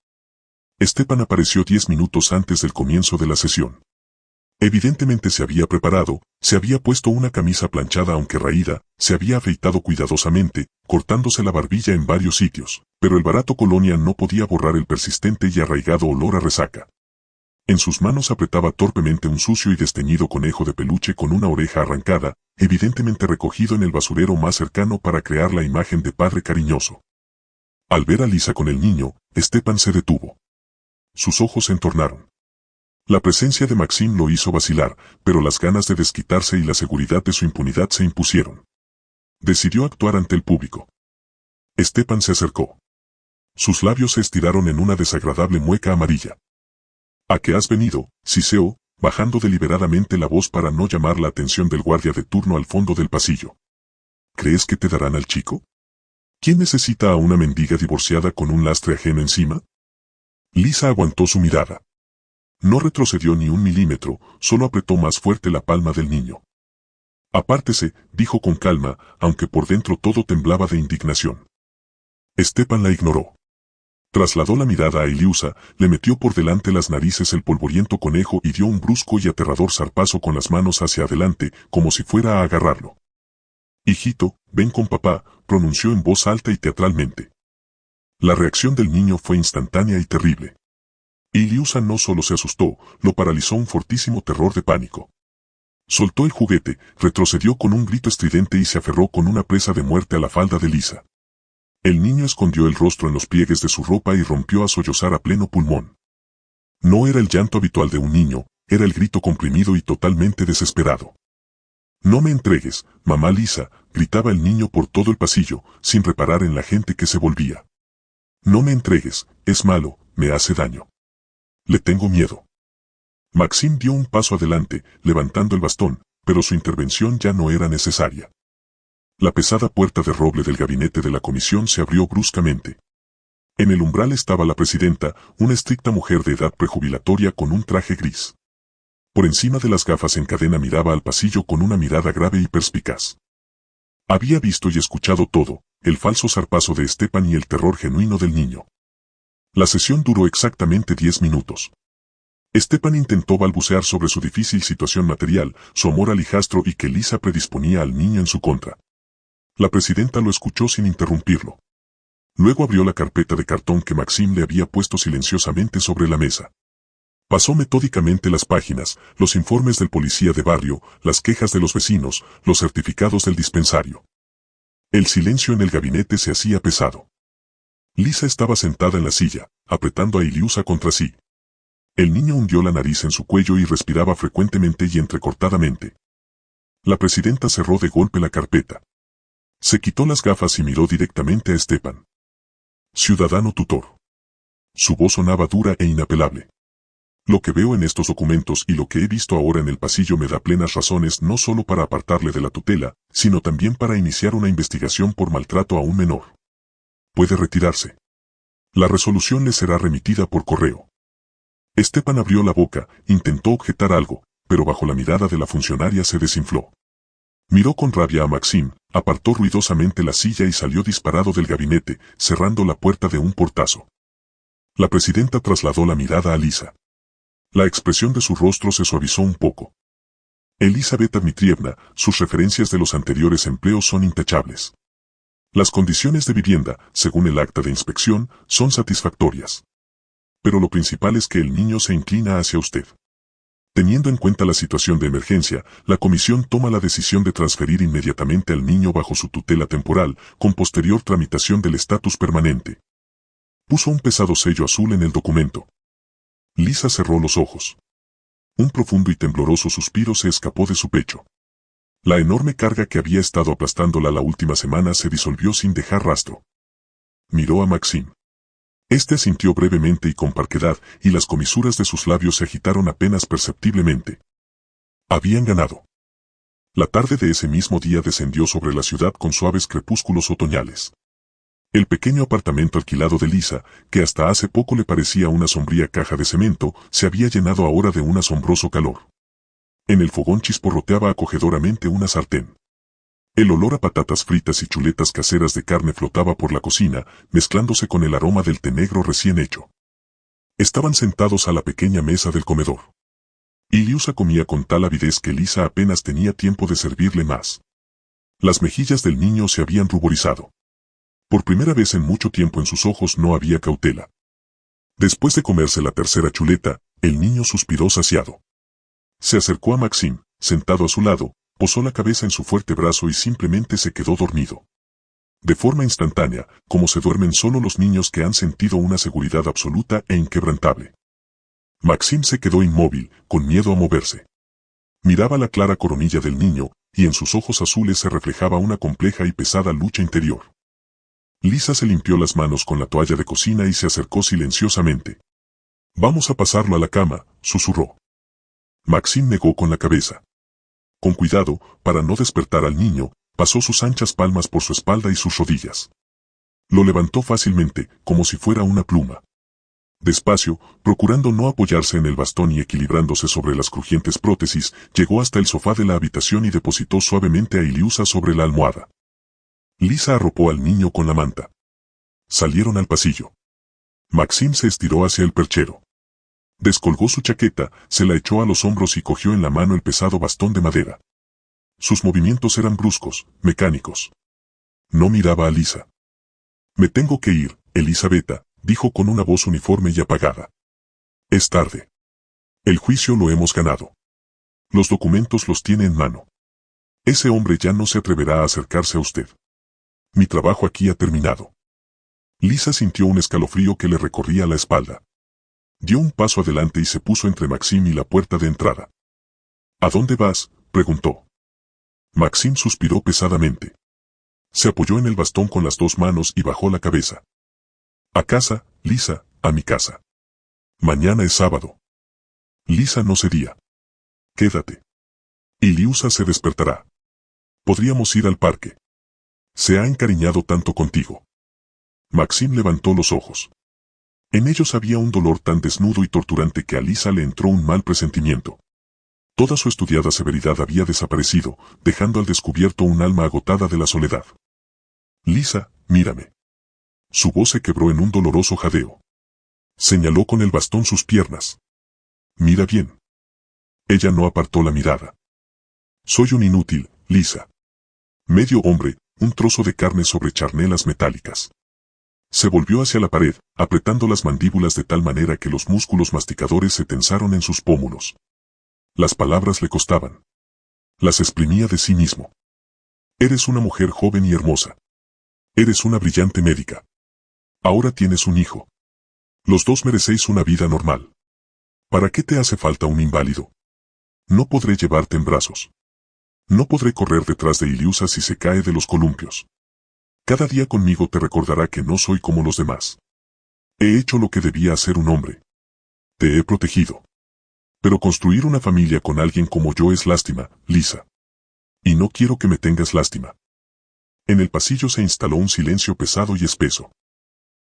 Speaker 1: Stepan apareció 10 minutos antes del comienzo de la sesión. Evidentemente se había preparado, se había puesto una camisa planchada aunque raída, se había afeitado cuidadosamente, cortándose la barbilla en varios sitios, pero el barato colonia no podía borrar el persistente y arraigado olor a resaca. En sus manos apretaba torpemente un sucio y desteñido conejo de peluche con una oreja arrancada, evidentemente recogido en el basurero más cercano para crear la imagen de padre cariñoso. Al ver a Lisa con el niño, Stepan se detuvo. Sus ojos se entornaron. La presencia de Maxim lo hizo vacilar, pero las ganas de desquitarse y la seguridad de su impunidad se impusieron. Decidió actuar ante el público. Stepan se acercó. Sus labios se estiraron en una desagradable mueca amarilla. ¿A qué has venido, siseó, bajando deliberadamente la voz para no llamar la atención del guardia de turno al fondo del pasillo? ¿Crees que te darán al chico? ¿Quién necesita a una mendiga divorciada con un lastre ajeno encima? Lisa aguantó su mirada. No retrocedió ni un milímetro, solo apretó más fuerte la palma del niño. Apártese, dijo con calma, aunque por dentro todo temblaba de indignación. Stepan la ignoró. Trasladó la mirada a Iliusa, le metió por delante las narices el polvoriento conejo y dio un brusco y aterrador zarpazo con las manos hacia adelante, como si fuera a agarrarlo. «Hijito, ven con papá», pronunció en voz alta y teatralmente. La reacción del niño fue instantánea y terrible. Iliusa no solo se asustó, lo paralizó un fortísimo terror de pánico. Soltó el juguete, retrocedió con un grito estridente y se aferró con una presa de muerte a la falda de Lisa. El niño escondió el rostro en los pliegues de su ropa y rompió a sollozar a pleno pulmón. No era el llanto habitual de un niño, era el grito comprimido y totalmente desesperado. «No me entregues, mamá Lisa», gritaba el niño por todo el pasillo, sin reparar en la gente que se volvía. «No me entregues, es malo, me hace daño. Le tengo miedo». Maxim dio un paso adelante, levantando el bastón, pero su intervención ya no era necesaria. La pesada puerta de roble del gabinete de la comisión se abrió bruscamente. En el umbral estaba la presidenta, una estricta mujer de edad prejubilatoria con un traje gris. Por encima de las gafas en cadena miraba al pasillo con una mirada grave y perspicaz. Había visto y escuchado todo, el falso zarpazo de Stepan y el terror genuino del niño. La sesión duró exactamente 10 minutos. Stepan intentó balbucear sobre su difícil situación material, su amor al hijastro y que Lisa predisponía al niño en su contra. La presidenta lo escuchó sin interrumpirlo. Luego abrió la carpeta de cartón que Maxim le había puesto silenciosamente sobre la mesa. Pasó metódicamente las páginas, los informes del policía de barrio, las quejas de los vecinos, los certificados del dispensario. El silencio en el gabinete se hacía pesado. Lisa estaba sentada en la silla, apretando a Iliusa contra sí. El niño hundió la nariz en su cuello y respiraba frecuentemente y entrecortadamente. La presidenta cerró de golpe la carpeta. Se quitó las gafas y miró directamente a Stepan. Ciudadano tutor. Su voz sonaba dura e inapelable. Lo que veo en estos documentos y lo que he visto ahora en el pasillo me da plenas razones no solo para apartarle de la tutela, sino también para iniciar una investigación por maltrato a un menor. Puede retirarse. La resolución le será remitida por correo. Stepan abrió la boca, intentó objetar algo, pero bajo la mirada de la funcionaria se desinfló. Miró con rabia a Maxim, apartó ruidosamente la silla y salió disparado del gabinete, cerrando la puerta de un portazo. La presidenta trasladó la mirada a Lisa. La expresión de su rostro se suavizó un poco. Elizaveta Dmitrievna, sus referencias de los anteriores empleos son intachables. Las condiciones de vivienda, según el acta de inspección, son satisfactorias. Pero lo principal es que el niño se inclina hacia usted. Teniendo en cuenta la situación de emergencia, la comisión toma la decisión de transferir inmediatamente al niño bajo su tutela temporal, con posterior tramitación del estatus permanente. Puso un pesado sello azul en el documento. Lisa cerró los ojos. Un profundo y tembloroso suspiro se escapó de su pecho. La enorme carga que había estado aplastándola la última semana se disolvió sin dejar rastro. Miró a Maxim. Este asintió brevemente y con parquedad, y las comisuras de sus labios se agitaron apenas perceptiblemente. Habían ganado. La tarde de ese mismo día descendió sobre la ciudad con suaves crepúsculos otoñales. El pequeño apartamento alquilado de Lisa, que hasta hace poco le parecía una sombría caja de cemento, se había llenado ahora de un asombroso calor. En el fogón chisporroteaba acogedoramente una sartén. El olor a patatas fritas y chuletas caseras de carne flotaba por la cocina, mezclándose con el aroma del té negro recién hecho. Estaban sentados a la pequeña mesa del comedor. Iliusa comía con tal avidez que Lisa apenas tenía tiempo de servirle más. Las mejillas del niño se habían ruborizado. Por primera vez en mucho tiempo en sus ojos no había cautela. Después de comerse la tercera chuleta, el niño suspiró saciado. Se acercó a Maxim, sentado a su lado, posó la cabeza en su fuerte brazo y simplemente se quedó dormido. De forma instantánea, como se duermen solo los niños que han sentido una seguridad absoluta e inquebrantable. Maxim se quedó inmóvil, con miedo a moverse. Miraba la clara coronilla del niño, y en sus ojos azules se reflejaba una compleja y pesada lucha interior. Lisa se limpió las manos con la toalla de cocina y se acercó silenciosamente. «Vamos a pasarlo a la cama», susurró. Maxim negó con la cabeza. Con cuidado, para no despertar al niño, pasó sus anchas palmas por su espalda y sus rodillas. Lo levantó fácilmente, como si fuera una pluma. Despacio, procurando no apoyarse en el bastón y equilibrándose sobre las crujientes prótesis, llegó hasta el sofá de la habitación y depositó suavemente a Iliusa sobre la almohada. Lisa arropó al niño con la manta. Salieron al pasillo. Maxim se estiró hacia el perchero. Descolgó su chaqueta, se la echó a los hombros y cogió en la mano el pesado bastón de madera. Sus movimientos eran bruscos, mecánicos. No miraba a Lisa. «Me tengo que ir, Elizaveta», dijo con una voz uniforme y apagada. «Es tarde. El juicio lo hemos ganado. Los documentos los tiene en mano. Ese hombre ya no se atreverá a acercarse a usted. Mi trabajo aquí ha terminado». Lisa sintió un escalofrío que le recorría la espalda. Dio un paso adelante y se puso entre Maxim y la puerta de entrada. «¿A dónde vas?», preguntó. Maxim suspiró pesadamente. Se apoyó en el bastón con las dos manos y bajó la cabeza. «A casa, Lisa, a mi casa. Mañana es sábado». Lisa no cedía. «Quédate. Iliusa se despertará. Podríamos ir al parque. Se ha encariñado tanto contigo». Maxim levantó los ojos. En ellos había un dolor tan desnudo y torturante que a Lisa le entró un mal presentimiento. Toda su estudiada severidad había desaparecido, dejando al descubierto un alma agotada de la soledad. «Lisa, mírame». Su voz se quebró en un doloroso jadeo. Señaló con el bastón sus piernas. «Mira bien». Ella no apartó la mirada. «Soy un inútil, Lisa. Medio hombre, un trozo de carne sobre charnelas metálicas». Se volvió hacia la pared, apretando las mandíbulas de tal manera que los músculos masticadores se tensaron en sus pómulos. Las palabras le costaban. Las exprimía de sí mismo. «Eres una mujer joven y hermosa. Eres una brillante médica. Ahora tienes un hijo. Los dos merecéis una vida normal. ¿Para qué te hace falta un inválido? No podré llevarte en brazos. No podré correr detrás de Iliusa si se cae de los columpios. Cada día conmigo te recordará que no soy como los demás. He hecho lo que debía hacer un hombre. Te he protegido. Pero construir una familia con alguien como yo es lástima, Lisa. Y no quiero que me tengas lástima. En el pasillo se instaló un silencio pesado y espeso.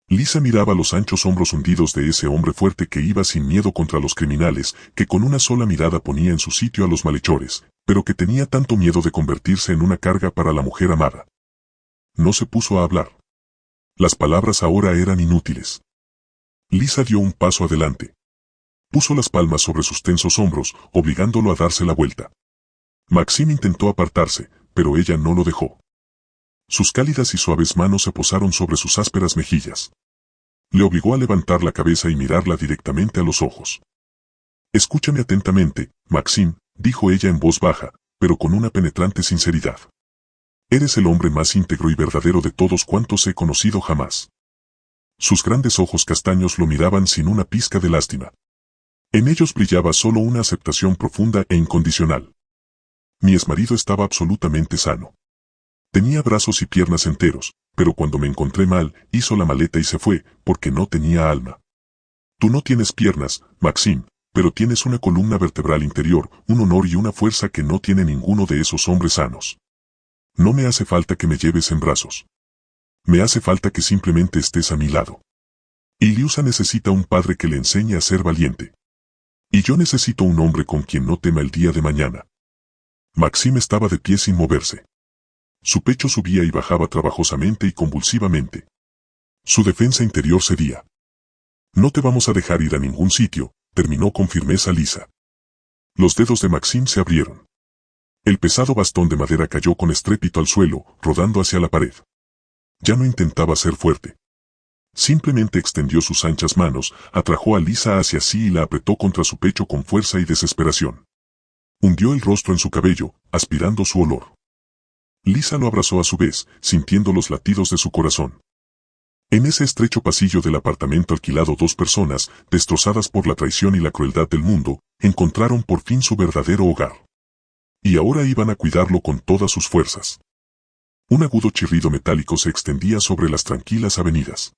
Speaker 1: Lisa miraba los anchos hombros hundidos de ese hombre fuerte que iba sin miedo contra los criminales, que con una sola mirada ponía en su sitio a los malhechores, pero que tenía tanto miedo de convertirse en una carga para la mujer amada. No se puso a hablar. Las palabras ahora eran inútiles. Lisa dio un paso adelante. Puso las palmas sobre sus tensos hombros, obligándolo a darse la vuelta. Maxim intentó apartarse, pero ella no lo dejó. Sus cálidas y suaves manos se posaron sobre sus ásperas mejillas. Le obligó a levantar la cabeza y mirarla directamente a los ojos. Escúchame atentamente, Maxim, dijo ella en voz baja, pero con una penetrante sinceridad. Eres el hombre más íntegro y verdadero de todos cuantos he conocido jamás. Sus grandes ojos castaños lo miraban sin una pizca de lástima. En ellos brillaba solo una aceptación profunda e incondicional. Mi exmarido estaba absolutamente sano. Tenía brazos y piernas enteros, pero cuando me encontré mal, hizo la maleta y se fue, porque no tenía alma. Tú no tienes piernas, Maxim, pero tienes una columna vertebral interior, un honor y una fuerza que no tiene ninguno de esos hombres sanos. No me hace falta que me lleves en brazos. Me hace falta que simplemente estés a mi lado. Iliusa necesita un padre que le enseñe a ser valiente. Y yo necesito un hombre con quien no tema el día de mañana. Maxim estaba de pie sin moverse. Su pecho subía y bajaba trabajosamente y convulsivamente. Su defensa interior cedía. No te vamos a dejar ir a ningún sitio, terminó con firmeza Lisa. Los dedos de Maxim se abrieron. El pesado bastón de madera cayó con estrépito al suelo, rodando hacia la pared. Ya no intentaba ser fuerte. Simplemente extendió sus anchas manos, atrajo a Lisa hacia sí y la apretó contra su pecho con fuerza y desesperación. Hundió el rostro en su cabello, aspirando su olor. Lisa lo abrazó a su vez, sintiendo los latidos de su corazón. En ese estrecho pasillo del apartamento alquilado dos personas, destrozadas por la traición y la crueldad del mundo, encontraron por fin su verdadero hogar. Y ahora iban a cuidarlo con todas sus fuerzas. Un agudo chirrido metálico se extendía sobre las tranquilas avenidas.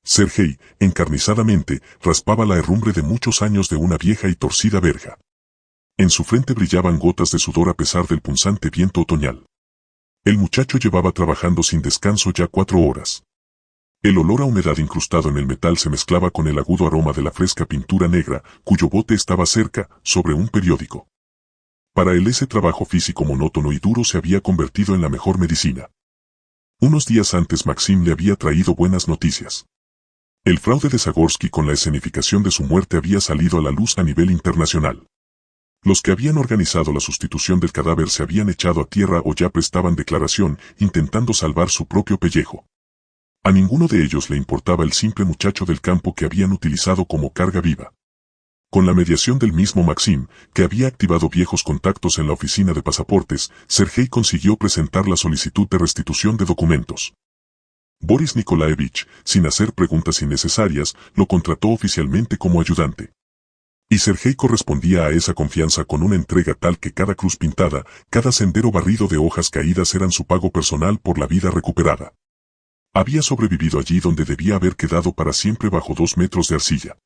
Speaker 1: Sergei, encarnizadamente, raspaba la herrumbre de muchos años de una vieja y torcida verja. En su frente brillaban gotas de sudor a pesar del punzante viento otoñal. El muchacho llevaba trabajando sin descanso ya 4 horas. El olor a humedad incrustado en el metal se mezclaba con el agudo aroma de la fresca pintura negra, cuyo bote estaba cerca, sobre un periódico. Para él ese trabajo físico monótono y duro se había convertido en la mejor medicina. Unos días antes Maxim le había traído buenas noticias. El fraude de Zagorsky con la escenificación de su muerte había salido a la luz a nivel internacional. Los que habían organizado la sustitución del cadáver se habían echado a tierra o ya prestaban declaración, intentando salvar su propio pellejo. A ninguno de ellos le importaba el simple muchacho del campo que habían utilizado como carga viva. Con la mediación del mismo Maxim, que había activado viejos contactos en la oficina de pasaportes, Sergei consiguió presentar la solicitud de restitución de documentos. Boris Nikolaevich, sin hacer preguntas innecesarias, lo contrató oficialmente como ayudante. Y Sergei correspondía a esa confianza con una entrega tal que cada cruz pintada, cada sendero barrido de hojas caídas eran su pago personal por la vida recuperada. Había sobrevivido allí donde debía haber quedado para siempre bajo 2 metros de arcilla.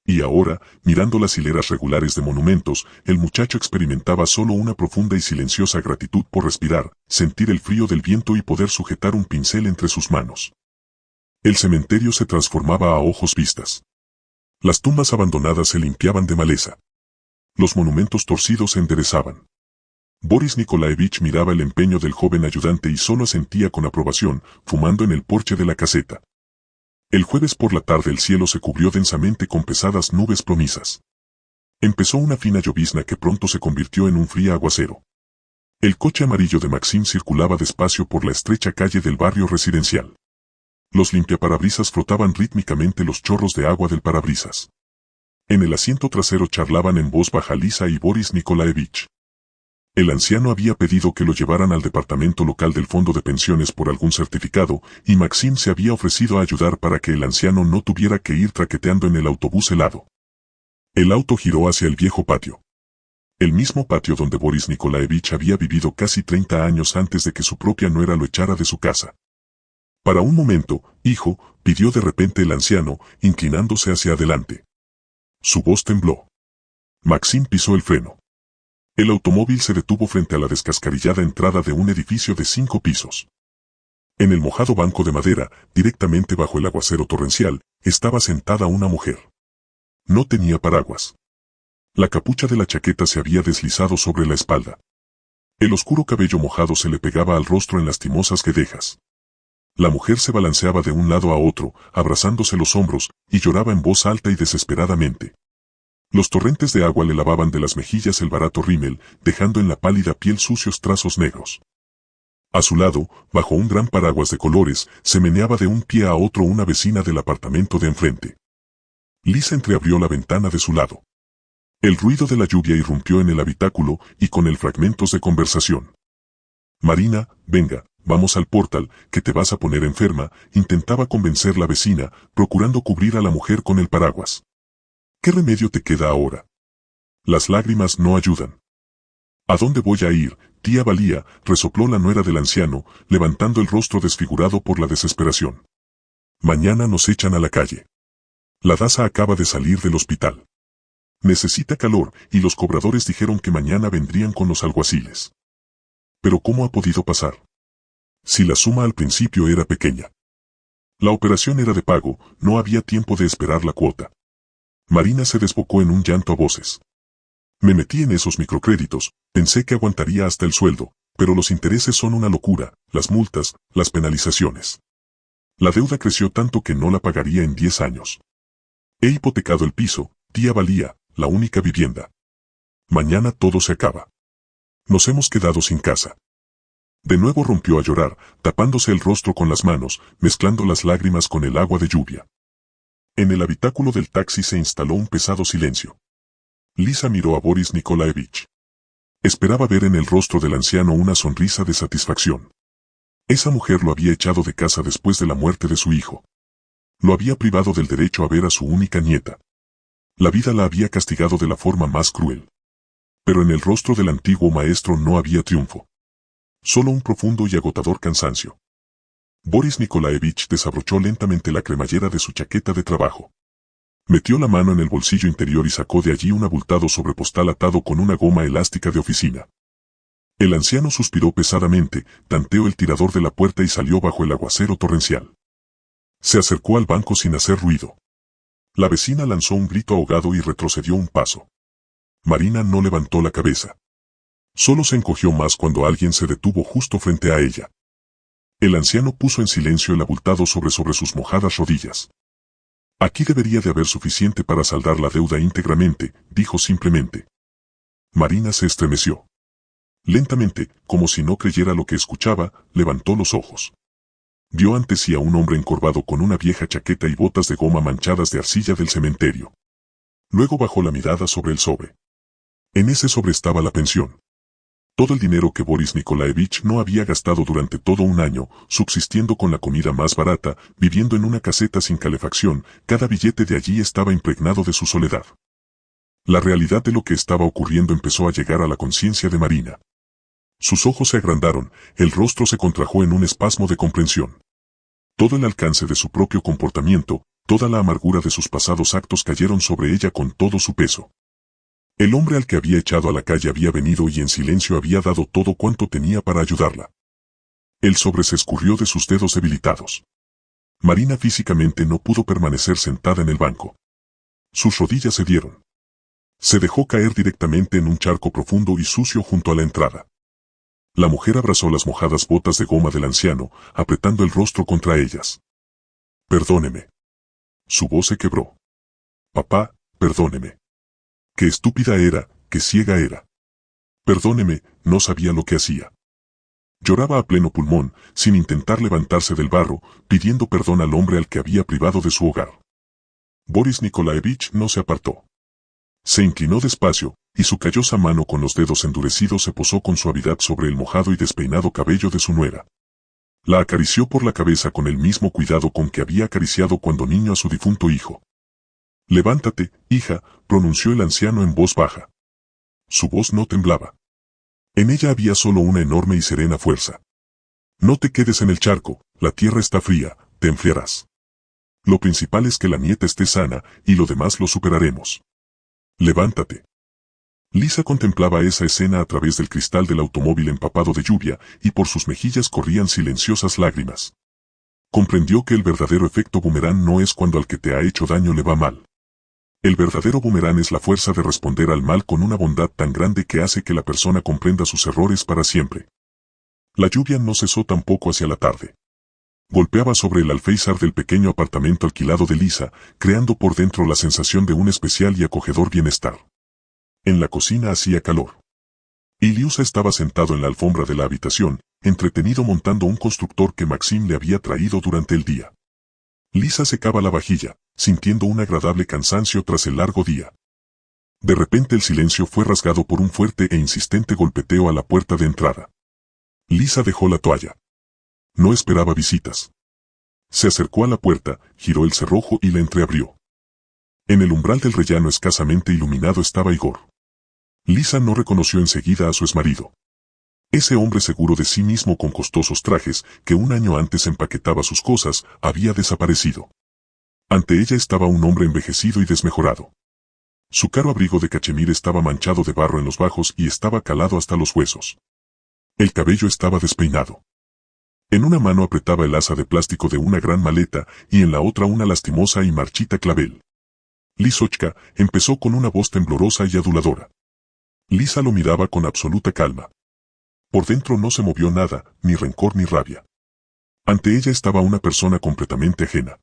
Speaker 1: Y ahora, mirando las hileras regulares de monumentos, el muchacho experimentaba solo una profunda y silenciosa gratitud por respirar, sentir el frío del viento y poder sujetar un pincel entre sus manos. El cementerio se transformaba a ojos vistas. Las tumbas abandonadas se limpiaban de maleza. Los monumentos torcidos se enderezaban. Boris Nikolaevich miraba el empeño del joven ayudante y solo asentía con aprobación, fumando en el porche de la caseta. El jueves por la tarde el cielo se cubrió densamente con pesadas nubes plomizas. Empezó una fina llovizna que pronto se convirtió en un frío aguacero. El coche amarillo de Maxim circulaba despacio por la estrecha calle del barrio residencial. Los limpiaparabrisas frotaban rítmicamente los chorros de agua del parabrisas. En el asiento trasero charlaban en voz baja Lisa y Boris Nikolaevich. El anciano había pedido que lo llevaran al departamento local del fondo de pensiones por algún certificado, y Maxim se había ofrecido a ayudar para que el anciano no tuviera que ir traqueteando en el autobús helado. El auto giró hacia el viejo patio. El mismo patio donde Boris Nikolaevich había vivido casi 30 años antes de que su propia nuera lo echara de su casa. Para un momento, hijo, pidió de repente el anciano, inclinándose hacia adelante. Su voz tembló. Maxim pisó el freno. El automóvil se detuvo frente a la descascarillada entrada de un edificio de 5 pisos. En el mojado banco de madera, directamente bajo el aguacero torrencial, estaba sentada una mujer. No tenía paraguas. La capucha de la chaqueta se había deslizado sobre la espalda. El oscuro cabello mojado se le pegaba al rostro en lastimosas guedejas. La mujer se balanceaba de un lado a otro, abrazándose los hombros, y lloraba en voz alta y desesperadamente. Los torrentes de agua le lavaban de las mejillas el barato rímel, dejando en la pálida piel sucios trazos negros. A su lado, bajo un gran paraguas de colores, se meneaba de un pie a otro una vecina del apartamento de enfrente. Lisa entreabrió la ventana de su lado. El ruido de la lluvia irrumpió en el habitáculo y con él fragmentos de conversación. Marina, venga, vamos al portal, que te vas a poner enferma, intentaba convencer la vecina, procurando cubrir a la mujer con el paraguas. ¿Qué remedio te queda ahora? Las lágrimas no ayudan. ¿A dónde voy a ir, tía Valía?, resopló la nuera del anciano, levantando el rostro desfigurado por la desesperación. Mañana nos echan a la calle. La Daza acaba de salir del hospital. Necesita calor, y los cobradores dijeron que mañana vendrían con los alguaciles. Pero ¿cómo ha podido pasar? Si la suma al principio era pequeña. La operación era de pago, no había tiempo de esperar la cuota. Marina se desbocó en un llanto a voces. Me metí en esos microcréditos, pensé que aguantaría hasta el sueldo, pero los intereses son una locura, las multas, las penalizaciones. La deuda creció tanto que no la pagaría en 10 años. He hipotecado el piso, tía Valía, la única vivienda. Mañana todo se acaba. Nos hemos quedado sin casa. De nuevo rompió a llorar, tapándose el rostro con las manos, mezclando las lágrimas con el agua de lluvia. En el habitáculo del taxi se instaló un pesado silencio. Lisa miró a Boris Nikolaevich. Esperaba ver en el rostro del anciano una sonrisa de satisfacción. Esa mujer lo había echado de casa después de la muerte de su hijo. Lo había privado del derecho a ver a su única nieta. La vida la había castigado de la forma más cruel. Pero en el rostro del antiguo maestro no había triunfo. Solo un profundo y agotador cansancio. Boris Nikolaevich desabrochó lentamente la cremallera de su chaqueta de trabajo. Metió la mano en el bolsillo interior y sacó de allí un abultado sobrepostal atado con una goma elástica de oficina. El anciano suspiró pesadamente, tanteó el tirador de la puerta y salió bajo el aguacero torrencial. Se acercó al banco sin hacer ruido. La vecina lanzó un grito ahogado y retrocedió un paso. Marina no levantó la cabeza. Solo se encogió más cuando alguien se detuvo justo frente a ella. El anciano puso en silencio el abultado sobre sus mojadas rodillas. Aquí debería de haber suficiente para saldar la deuda íntegramente, dijo simplemente. Marina se estremeció. Lentamente, como si no creyera lo que escuchaba, levantó los ojos. Vio ante sí a un hombre encorvado con una vieja chaqueta y botas de goma manchadas de arcilla del cementerio. Luego bajó la mirada sobre el sobre. En ese sobre estaba la pensión. Todo el dinero que Boris Nikolaevich no había gastado durante todo un año, subsistiendo con la comida más barata, viviendo en una caseta sin calefacción, cada billete de allí estaba impregnado de su soledad. La realidad de lo que estaba ocurriendo empezó a llegar a la conciencia de Marina. Sus ojos se agrandaron, el rostro se contrajo en un espasmo de comprensión. Todo el alcance de su propio comportamiento, toda la amargura de sus pasados actos cayeron sobre ella con todo su peso. El hombre al que había echado a la calle había venido y en silencio había dado todo cuanto tenía para ayudarla. El sobre se escurrió de sus dedos debilitados. Marina físicamente no pudo permanecer sentada en el banco. Sus rodillas cedieron. Se dejó caer directamente en un charco profundo y sucio junto a la entrada. La mujer abrazó las mojadas botas de goma del anciano, apretando el rostro contra ellas. Perdóneme. Su voz se quebró. Papá, perdóneme. Qué estúpida era, qué ciega era. Perdóneme, no sabía lo que hacía. Lloraba a pleno pulmón, sin intentar levantarse del barro, pidiendo perdón al hombre al que había privado de su hogar. Boris Nikolaevich no se apartó. Se inclinó despacio, y su callosa mano con los dedos endurecidos se posó con suavidad sobre el mojado y despeinado cabello de su nuera. La acarició por la cabeza con el mismo cuidado con que había acariciado cuando niño a su difunto hijo. «Levántate, hija», pronunció el anciano en voz baja. Su voz no temblaba. En ella había solo una enorme y serena fuerza. «No te quedes en el charco, la tierra está fría, te enfriarás. Lo principal es que la nieta esté sana, y lo demás lo superaremos. Levántate». Lisa contemplaba esa escena a través del cristal del automóvil empapado de lluvia, y por sus mejillas corrían silenciosas lágrimas. Comprendió que el verdadero efecto boomerang no es cuando al que te ha hecho daño le va mal. El verdadero boomerang es la fuerza de responder al mal con una bondad tan grande que hace que la persona comprenda sus errores para siempre. La lluvia no cesó tampoco hacia la tarde. Golpeaba sobre el alféizar del pequeño apartamento alquilado de Lisa, creando por dentro la sensación de un especial y acogedor bienestar. En la cocina hacía calor. Iliusa estaba sentado en la alfombra de la habitación, entretenido montando un constructor que Maxim le había traído durante el día. Lisa secaba la vajilla, sintiendo un agradable cansancio tras el largo día. De repente el silencio fue rasgado por un fuerte e insistente golpeteo a la puerta de entrada. Lisa dejó la toalla. No esperaba visitas. Se acercó a la puerta, giró el cerrojo y la entreabrió. En el umbral del rellano escasamente iluminado estaba Igor. Lisa no reconoció enseguida a su exmarido. Ese hombre seguro de sí mismo con costosos trajes, que un año antes empaquetaba sus cosas, había desaparecido. Ante ella estaba un hombre envejecido y desmejorado. Su caro abrigo de cachemir estaba manchado de barro en los bajos y estaba calado hasta los huesos. El cabello estaba despeinado. En una mano apretaba el asa de plástico de una gran maleta y en la otra una lastimosa y marchita clavel. Lisochka empezó con una voz temblorosa y aduladora. Lisa lo miraba con absoluta calma. Por dentro no se movió nada, ni rencor ni rabia. Ante ella estaba una persona completamente ajena.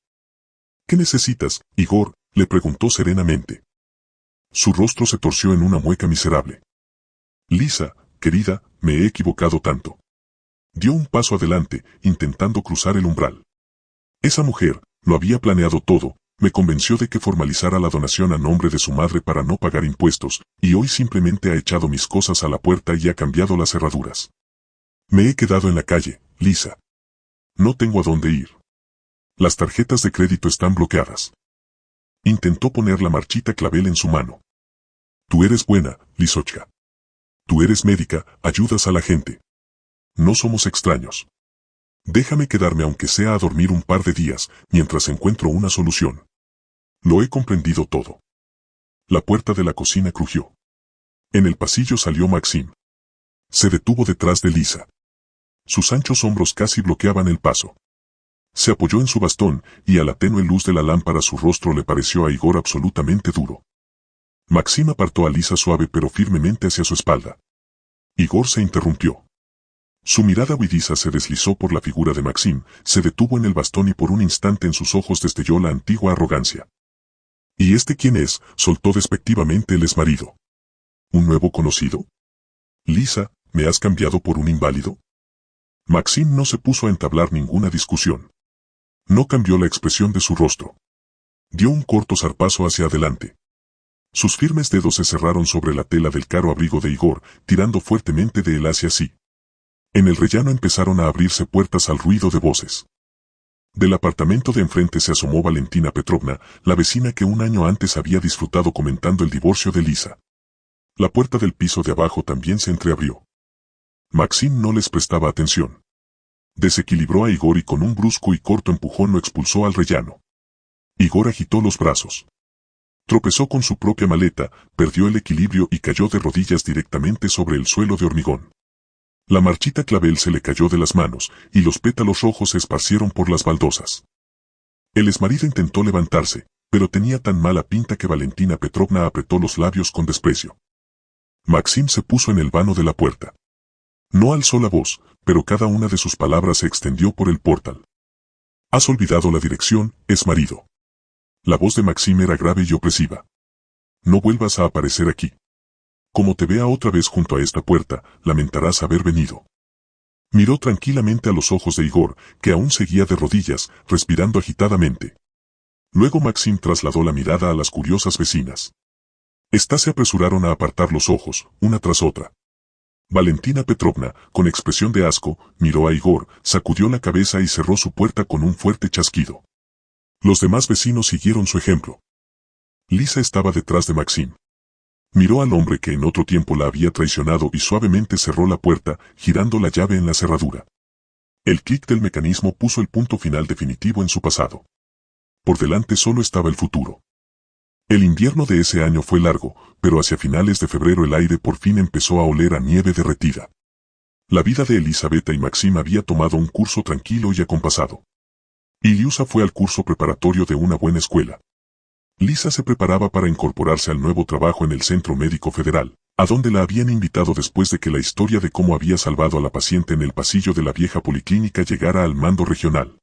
Speaker 1: «¿Qué necesitas, Igor?», le preguntó serenamente. Su rostro se torció en una mueca miserable. «Lisa, querida, me he equivocado tanto». Dio un paso adelante, intentando cruzar el umbral. Esa mujer, lo había planeado todo, me convenció de que formalizara la donación a nombre de su madre para no pagar impuestos, y hoy simplemente ha echado mis cosas a la puerta y ha cambiado las cerraduras. Me he quedado en la calle, Lisa. No tengo a dónde ir. Las tarjetas de crédito están bloqueadas. Intentó poner la marchita clavel en su mano. Tú eres buena, Lisochka. Tú eres médica, ayudas a la gente. No somos extraños. Déjame quedarme aunque sea a dormir un par de días, mientras encuentro una solución. Lo he comprendido todo. La puerta de la cocina crujió. En el pasillo salió Maxim. Se detuvo detrás de Lisa. Sus anchos hombros casi bloqueaban el paso. Se apoyó en su bastón, y a la tenue luz de la lámpara su rostro le pareció a Igor absolutamente duro. Maxim apartó a Lisa suave pero firmemente hacia su espalda. Igor se interrumpió. Su mirada huidiza se deslizó por la figura de Maxim, se detuvo en el bastón y por un instante en sus ojos destelló la antigua arrogancia. ¿Y este quién es?, soltó despectivamente el exmarido. ¿Un nuevo conocido? Lisa, ¿me has cambiado por un inválido? Maxim no se puso a entablar ninguna discusión. No cambió la expresión de su rostro. Dio un corto zarpazo hacia adelante. Sus firmes dedos se cerraron sobre la tela del caro abrigo de Igor, tirando fuertemente de él hacia sí. En el rellano empezaron a abrirse puertas al ruido de voces. Del apartamento de enfrente se asomó Valentina Petrovna, la vecina que un año antes había disfrutado comentando el divorcio de Lisa. La puerta del piso de abajo también se entreabrió. Maxim no les prestaba atención. Desequilibró a Igor y con un brusco y corto empujón lo expulsó al rellano. Igor agitó los brazos. Tropezó con su propia maleta, perdió el equilibrio y cayó de rodillas directamente sobre el suelo de hormigón. La marchita clavel se le cayó de las manos, y los pétalos rojos se esparcieron por las baldosas. El exmarido intentó levantarse, pero tenía tan mala pinta que Valentina Petrovna apretó los labios con desprecio. Maxim se puso en el vano de la puerta. No alzó la voz, pero cada una de sus palabras se extendió por el portal. «Has olvidado la dirección, exmarido». La voz de Maxim era grave y opresiva. «No vuelvas a aparecer aquí. Como te vea otra vez junto a esta puerta, lamentarás haber venido». Miró tranquilamente a los ojos de Igor, que aún seguía de rodillas, respirando agitadamente. Luego Maxim trasladó la mirada a las curiosas vecinas. Estas se apresuraron a apartar los ojos, una tras otra. Valentina Petrovna, con expresión de asco, miró a Igor, sacudió la cabeza y cerró su puerta con un fuerte chasquido. Los demás vecinos siguieron su ejemplo. Lisa estaba detrás de Maxim. Miró al hombre que en otro tiempo la había traicionado y suavemente cerró la puerta, girando la llave en la cerradura. El clic del mecanismo puso el punto final definitivo en su pasado. Por delante solo estaba el futuro. El invierno de ese año fue largo, pero hacia finales de febrero el aire por fin empezó a oler a nieve derretida. La vida de Elisabetta y Maxim había tomado un curso tranquilo y acompasado. Iliusa fue al curso preparatorio de una buena escuela. Lisa se preparaba para incorporarse al nuevo trabajo en el Centro Médico Federal, a donde la habían invitado después de que la historia de cómo había salvado a la paciente en el pasillo de la vieja policlínica llegara al mando regional.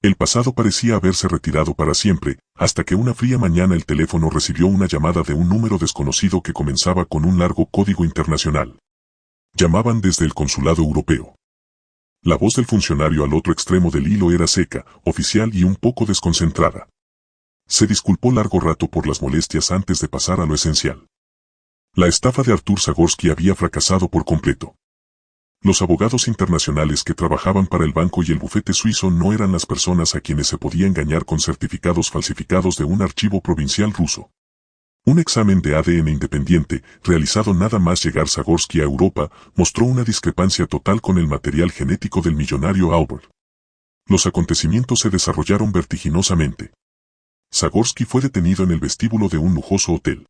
Speaker 1: El pasado parecía haberse retirado para siempre, hasta que una fría mañana el teléfono recibió una llamada de un número desconocido que comenzaba con un largo código internacional. Llamaban desde el consulado europeo. La voz del funcionario al otro extremo del hilo era seca, oficial y un poco desconcentrada. Se disculpó largo rato por las molestias antes de pasar a lo esencial. La estafa de Artur Zagorski había fracasado por completo. Los abogados internacionales que trabajaban para el banco y el bufete suizo no eran las personas a quienes se podía engañar con certificados falsificados de un archivo provincial ruso. Un examen de ADN independiente, realizado nada más llegar Zagorski a Europa, mostró una discrepancia total con el material genético del millonario Albert. Los acontecimientos se desarrollaron vertiginosamente. Zagorski fue detenido en el vestíbulo de un lujoso hotel.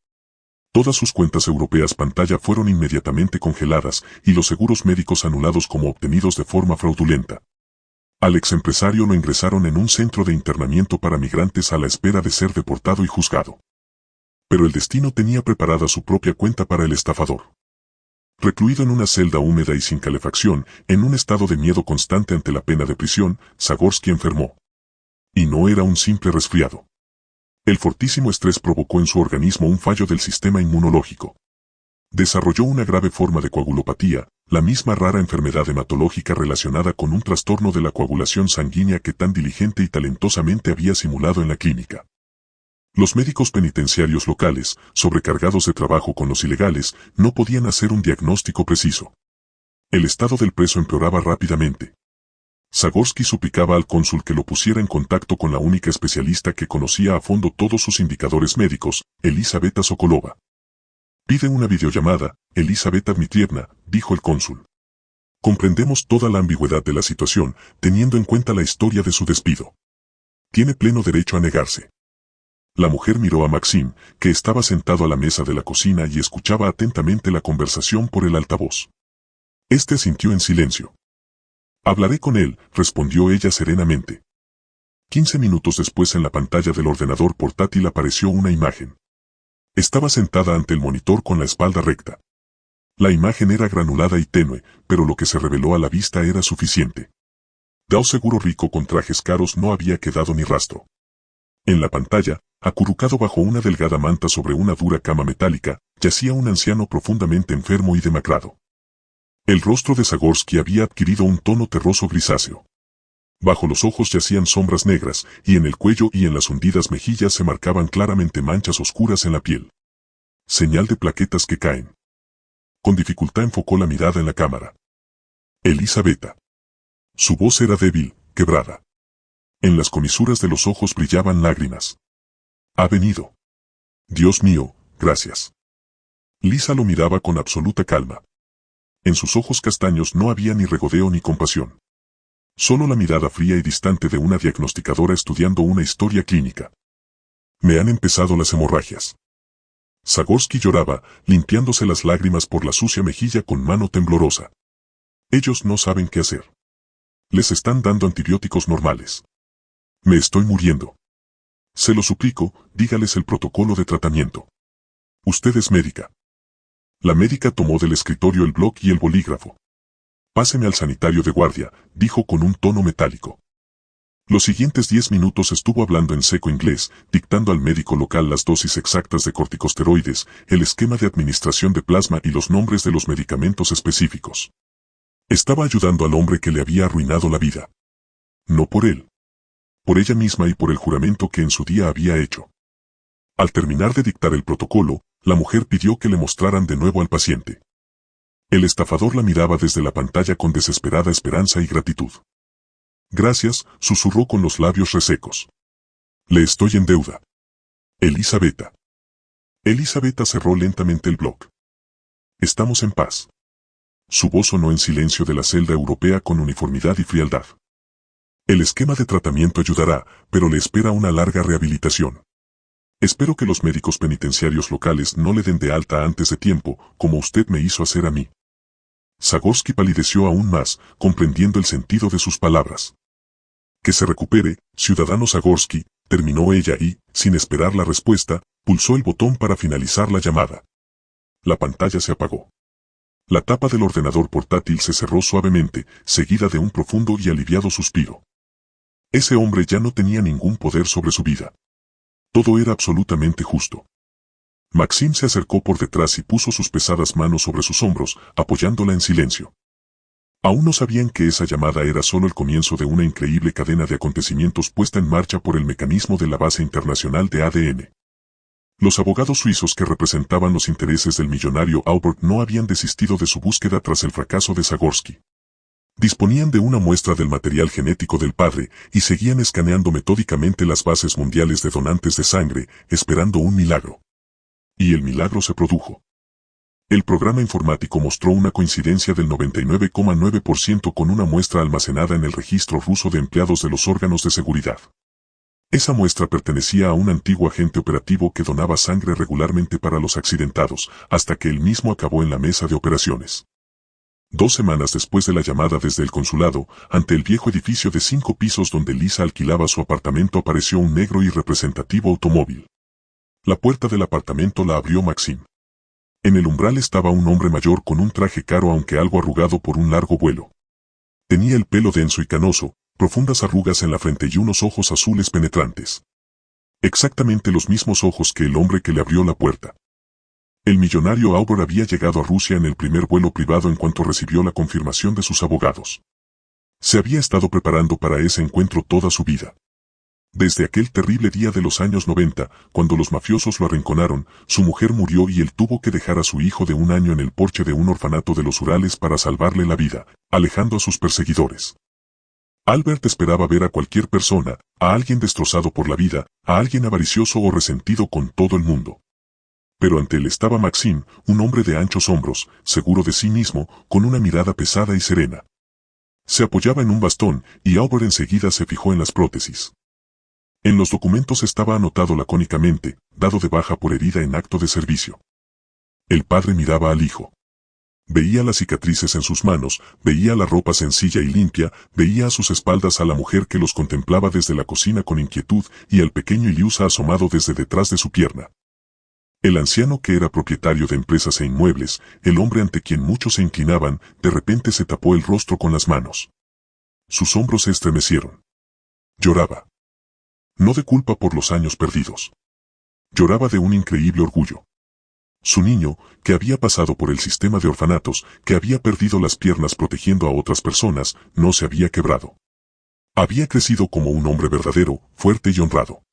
Speaker 1: Todas sus cuentas europeas pantalla fueron inmediatamente congeladas y los seguros médicos anulados como obtenidos de forma fraudulenta. Al exempresario lo ingresaron en un centro de internamiento para migrantes a la espera de ser deportado y juzgado. Pero el destino tenía preparada su propia cuenta para el estafador. Recluido en una celda húmeda y sin calefacción, en un estado de miedo constante ante la pena de prisión, Zagorski enfermó. Y no era un simple resfriado. El fortísimo estrés provocó en su organismo un fallo del sistema inmunológico. Desarrolló una grave forma de coagulopatía, la misma rara enfermedad hematológica relacionada con un trastorno de la coagulación sanguínea que tan diligente y talentosamente había simulado en la clínica. Los médicos penitenciarios locales, sobrecargados de trabajo con los ilegales, no podían hacer un diagnóstico preciso. El estado del preso empeoraba rápidamente. Zagorski suplicaba al cónsul que lo pusiera en contacto con la única especialista que conocía a fondo todos sus indicadores médicos, Elisabetta Sokolova. Pide una videollamada, Elisabetta Dmitrievna, dijo el cónsul. Comprendemos toda la ambigüedad de la situación, teniendo en cuenta la historia de su despido. Tiene pleno derecho a negarse. La mujer miró a Maxim, que estaba sentado a la mesa de la cocina y escuchaba atentamente la conversación por el altavoz. Este asintió en silencio. Hablaré con él, respondió ella serenamente. 15 minutos después en la pantalla del ordenador portátil apareció una imagen. Estaba sentada ante el monitor con la espalda recta. La imagen era granulada y tenue, pero lo que se reveló a la vista era suficiente. De un seguro rico con trajes caros no había quedado ni rastro. En la pantalla, acurrucado bajo una delgada manta sobre una dura cama metálica, yacía un anciano profundamente enfermo y demacrado. El rostro de Zagorski había adquirido un tono terroso grisáceo. Bajo los ojos yacían sombras negras, y en el cuello y en las hundidas mejillas se marcaban claramente manchas oscuras en la piel. Señal de plaquetas que caen. Con dificultad enfocó la mirada en la cámara. Elisabetta. Su voz era débil, quebrada. En las comisuras de los ojos brillaban lágrimas. Ha venido. Dios mío, gracias. Lisa lo miraba con absoluta calma. En sus ojos castaños no había ni regodeo ni compasión. Solo la mirada fría y distante de una diagnosticadora estudiando una historia clínica. Me han empezado las hemorragias. Zagorski lloraba, limpiándose las lágrimas por la sucia mejilla con mano temblorosa. Ellos no saben qué hacer. Les están dando antibióticos normales. Me estoy muriendo. Se lo suplico, dígales el protocolo de tratamiento. Usted es médica. La médica tomó del escritorio el bloc y el bolígrafo. Páseme al sanitario de guardia, dijo con un tono metálico. Los siguientes 10 minutos estuvo hablando en seco inglés, dictando al médico local las dosis exactas de corticosteroides, el esquema de administración de plasma y los nombres de los medicamentos específicos. Estaba ayudando al hombre que le había arruinado la vida. No por él. Por ella misma y por el juramento que en su día había hecho. Al terminar de dictar el protocolo, La mujer pidió que le mostraran de nuevo al paciente. El estafador la miraba desde la pantalla con desesperada esperanza y gratitud. Gracias, susurró con los labios resecos. Le estoy en deuda. Elisabetta. Elisabetta cerró lentamente el blog. Estamos en paz. Su voz sonó en silencio de la celda europea con uniformidad y frialdad. El esquema de tratamiento ayudará, pero le espera una larga rehabilitación. Espero que los médicos penitenciarios locales no le den de alta antes de tiempo, como usted me hizo hacer a mí. Zagorski palideció aún más, comprendiendo el sentido de sus palabras. Que se recupere, ciudadano Zagorski, terminó ella y, sin esperar la respuesta, pulsó el botón para finalizar la llamada. La pantalla se apagó. La tapa del ordenador portátil se cerró suavemente, seguida de un profundo y aliviado suspiro. Ese hombre ya no tenía ningún poder sobre su vida. Todo era absolutamente justo. Maxim se acercó por detrás y puso sus pesadas manos sobre sus hombros, apoyándola en silencio. Aún no sabían que esa llamada era solo el comienzo de una increíble cadena de acontecimientos puesta en marcha por el mecanismo de la base internacional de ADN. Los abogados suizos que representaban los intereses del millonario Albert no habían desistido de su búsqueda tras el fracaso de Zagorski. Disponían de una muestra del material genético del padre y seguían escaneando metódicamente las bases mundiales de donantes de sangre, esperando un milagro. Y el milagro se produjo. El programa informático mostró una coincidencia del 99,9% con una muestra almacenada en el registro ruso de empleados de los órganos de seguridad. Esa muestra pertenecía a un antiguo agente operativo que donaba sangre regularmente para los accidentados, hasta que él mismo acabó en la mesa de operaciones. 2 semanas después de la llamada desde el consulado, ante el viejo edificio de 5 pisos donde Lisa alquilaba su apartamento apareció un negro y representativo automóvil. La puerta del apartamento la abrió Maxim. En el umbral estaba un hombre mayor con un traje caro aunque algo arrugado por un largo vuelo. Tenía el pelo denso y canoso, profundas arrugas en la frente y unos ojos azules penetrantes. Exactamente los mismos ojos que el hombre que le abrió la puerta. El millonario Albert había llegado a Rusia en el primer vuelo privado en cuanto recibió la confirmación de sus abogados. Se había estado preparando para ese encuentro toda su vida. Desde aquel terrible día de los años 90, cuando los mafiosos lo arrinconaron, su mujer murió y él tuvo que dejar a su hijo de 1 año en el porche de un orfanato de los Urales para salvarle la vida, alejando a sus perseguidores. Albert esperaba ver a cualquier persona, a alguien destrozado por la vida, a alguien avaricioso o resentido con todo el mundo. Pero ante él estaba Maxim, un hombre de anchos hombros, seguro de sí mismo, con una mirada pesada y serena. Se apoyaba en un bastón, y Albert enseguida se fijó en las prótesis. En los documentos estaba anotado lacónicamente, dado de baja por herida en acto de servicio. El padre miraba al hijo. Veía las cicatrices en sus manos, veía la ropa sencilla y limpia, veía a sus espaldas a la mujer que los contemplaba desde la cocina con inquietud y al pequeño Iliusa asomado desde detrás de su pierna. El anciano que era propietario de empresas e inmuebles, el hombre ante quien muchos se inclinaban, de repente se tapó el rostro con las manos. Sus hombros se estremecieron. Lloraba. No de culpa por los años perdidos. Lloraba de un increíble orgullo. Su niño, que había pasado por el sistema de orfanatos, que había perdido las piernas protegiendo a otras personas, no se había quebrado. Había crecido como un hombre verdadero, fuerte y honrado.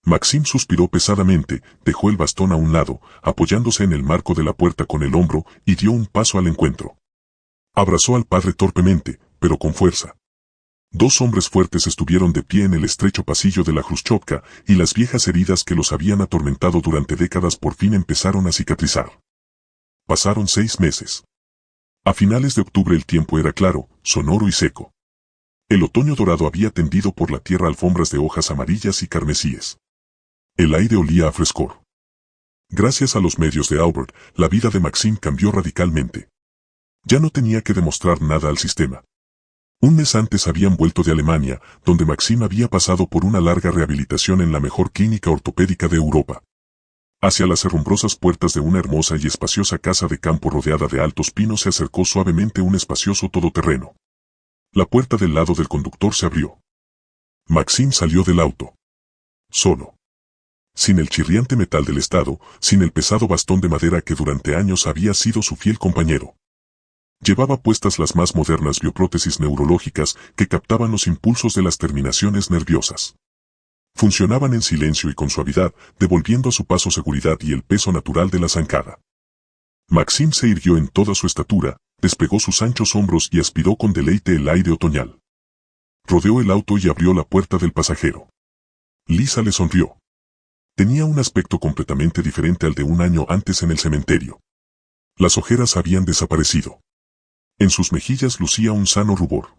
Speaker 1: Maxim suspiró pesadamente, dejó el bastón a un lado, apoyándose en el marco de la puerta con el hombro, y dio un paso al encuentro. Abrazó al padre torpemente, pero con fuerza. 2 hombres fuertes estuvieron de pie en el estrecho pasillo de la Khrushchevka, y las viejas heridas que los habían atormentado durante décadas por fin empezaron a cicatrizar. Pasaron 6 meses. A finales de octubre el tiempo era claro, sonoro y seco. El otoño dorado había tendido por la tierra alfombras de hojas amarillas y carmesíes. El aire olía a frescor. Gracias a los medios de Albert, la vida de Maxim cambió radicalmente. Ya no tenía que demostrar nada al sistema. 1 mes antes habían vuelto de Alemania, donde Maxim había pasado por una larga rehabilitación en la mejor clínica ortopédica de Europa. Hacia las herrumbrosas puertas de una hermosa y espaciosa casa de campo rodeada de altos pinos se acercó suavemente un espacioso todoterreno. La puerta del lado del conductor se abrió. Maxim salió del auto. Solo. Sin el chirriante metal del Estado, sin el pesado bastón de madera que durante años había sido su fiel compañero. Llevaba puestas las más modernas bioprótesis neurológicas que captaban los impulsos de las terminaciones nerviosas. Funcionaban en silencio y con suavidad, devolviendo a su paso seguridad y el peso natural de la zancada. Maxim se irguió en toda su estatura, desplegó sus anchos hombros y aspiró con deleite el aire otoñal. Rodeó el auto y abrió la puerta del pasajero. Lisa le sonrió. Tenía un aspecto completamente diferente al de un año antes en el cementerio. Las ojeras habían desaparecido. En sus mejillas lucía un sano rubor.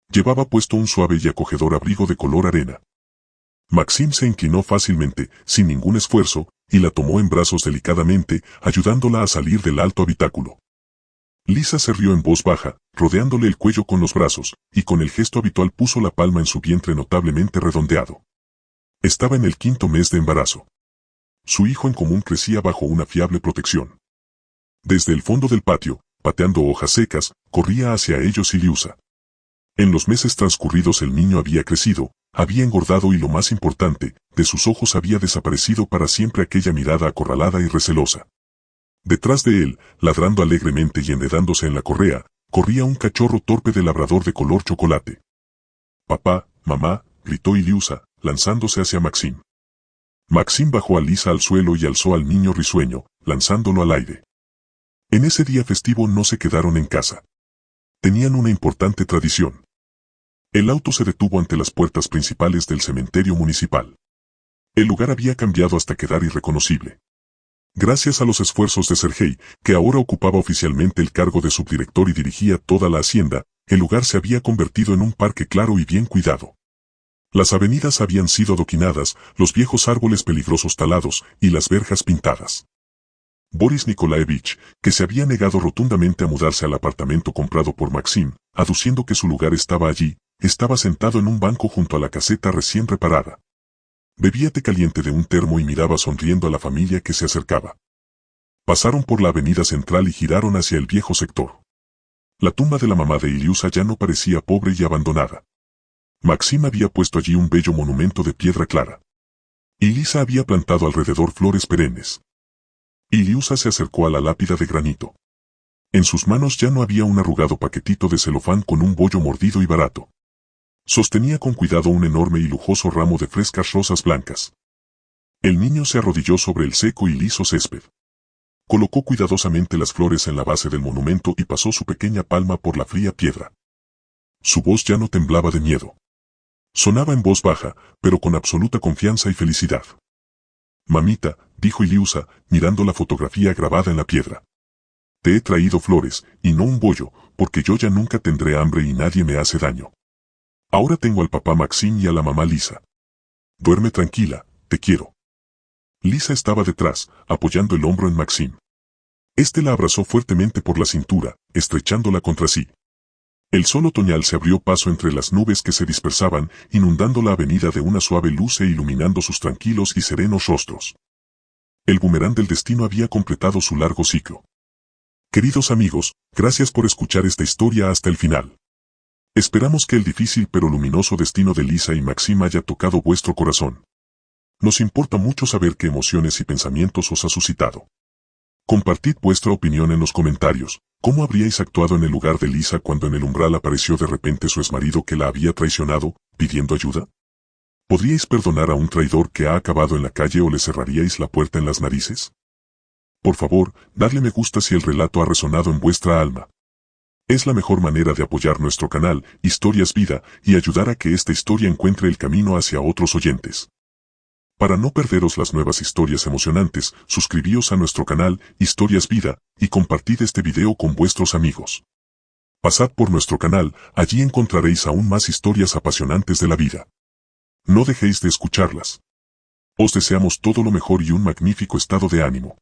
Speaker 1: Llevaba puesto un suave y acogedor abrigo de color arena. Maxim se inclinó fácilmente, sin ningún esfuerzo, y la tomó en brazos delicadamente, ayudándola a salir del alto habitáculo. Lisa se rió en voz baja, rodeándole el cuello con los brazos, y con el gesto habitual puso la palma en su vientre notablemente redondeado. Estaba en el 5º mes de embarazo. Su hijo en común crecía bajo una fiable protección. Desde el fondo del patio, pateando hojas secas, corría hacia ellos Iliusa. En los meses transcurridos el niño había crecido, había engordado y lo más importante, de sus ojos había desaparecido para siempre aquella mirada acorralada y recelosa. Detrás de él, ladrando alegremente y enredándose en la correa, corría un cachorro torpe de labrador de color chocolate. «Papá, mamá», gritó Iliusa, lanzándose hacia Maxim. Maxim bajó a Lisa al suelo y alzó al niño risueño, lanzándolo al aire. En ese día festivo no se quedaron en casa. Tenían una importante tradición. El auto se detuvo ante las puertas principales del cementerio municipal. El lugar había cambiado hasta quedar irreconocible. Gracias a los esfuerzos de Sergei, que ahora ocupaba oficialmente el cargo de subdirector y dirigía toda la hacienda, el lugar se había convertido en un parque claro y bien cuidado. Las avenidas habían sido adoquinadas, los viejos árboles peligrosos talados y las verjas pintadas. Boris Nikolaevich, que se había negado rotundamente a mudarse al apartamento comprado por Maxim, aduciendo que su lugar estaba allí, estaba sentado en un banco junto a la caseta recién reparada. Bebía té caliente de un termo y miraba sonriendo a la familia que se acercaba. Pasaron por la avenida central y giraron hacia el viejo sector. La tumba de la mamá de Iliusa ya no parecía pobre y abandonada. Maxim había puesto allí un bello monumento de piedra clara. Y Lisa había plantado alrededor flores perennes. Iliusa se acercó a la lápida de granito. En sus manos ya no había un arrugado paquetito de celofán con un bollo mordido y barato. Sostenía con cuidado un enorme y lujoso ramo de frescas rosas blancas. El niño se arrodilló sobre el seco y liso césped. Colocó cuidadosamente las flores en la base del monumento y pasó su pequeña palma por la fría piedra. Su voz ya no temblaba de miedo. Sonaba en voz baja, pero con absoluta confianza y felicidad. «Mamita», dijo Iliusa, mirando la fotografía grabada en la piedra. «Te he traído flores, y no un bollo, porque yo ya nunca tendré hambre y nadie me hace daño. Ahora tengo al papá Maxim y a la mamá Lisa. Duerme tranquila, te quiero». Lisa estaba detrás, apoyando el hombro en Maxim. Este la abrazó fuertemente por la cintura, estrechándola contra sí. El sol otoñal se abrió paso entre las nubes que se dispersaban, inundando la avenida de una suave luz e iluminando sus tranquilos y serenos rostros. El boomerang del destino había completado su largo ciclo. Queridos amigos, gracias por escuchar esta historia hasta el final. Esperamos que el difícil pero luminoso destino de Lisa y Maxim haya tocado vuestro corazón. Nos importa mucho saber qué emociones y pensamientos os ha suscitado. Compartid vuestra opinión en los comentarios. ¿Cómo habríais actuado en el lugar de Lisa cuando en el umbral apareció de repente su exmarido que la había traicionado, pidiendo ayuda? ¿Podríais perdonar a un traidor que ha acabado en la calle o le cerraríais la puerta en las narices? Por favor, dadle me gusta si el relato ha resonado en vuestra alma. Es la mejor manera de apoyar nuestro canal, Historias Vida, y ayudar a que esta historia encuentre el camino hacia otros oyentes. Para no perderos las nuevas historias emocionantes, suscribíos a nuestro canal, Historias Vida, y compartid este video con vuestros amigos. Pasad por nuestro canal, allí encontraréis aún más historias apasionantes de la vida. No dejéis de escucharlas. Os deseamos todo lo mejor y un magnífico estado de ánimo.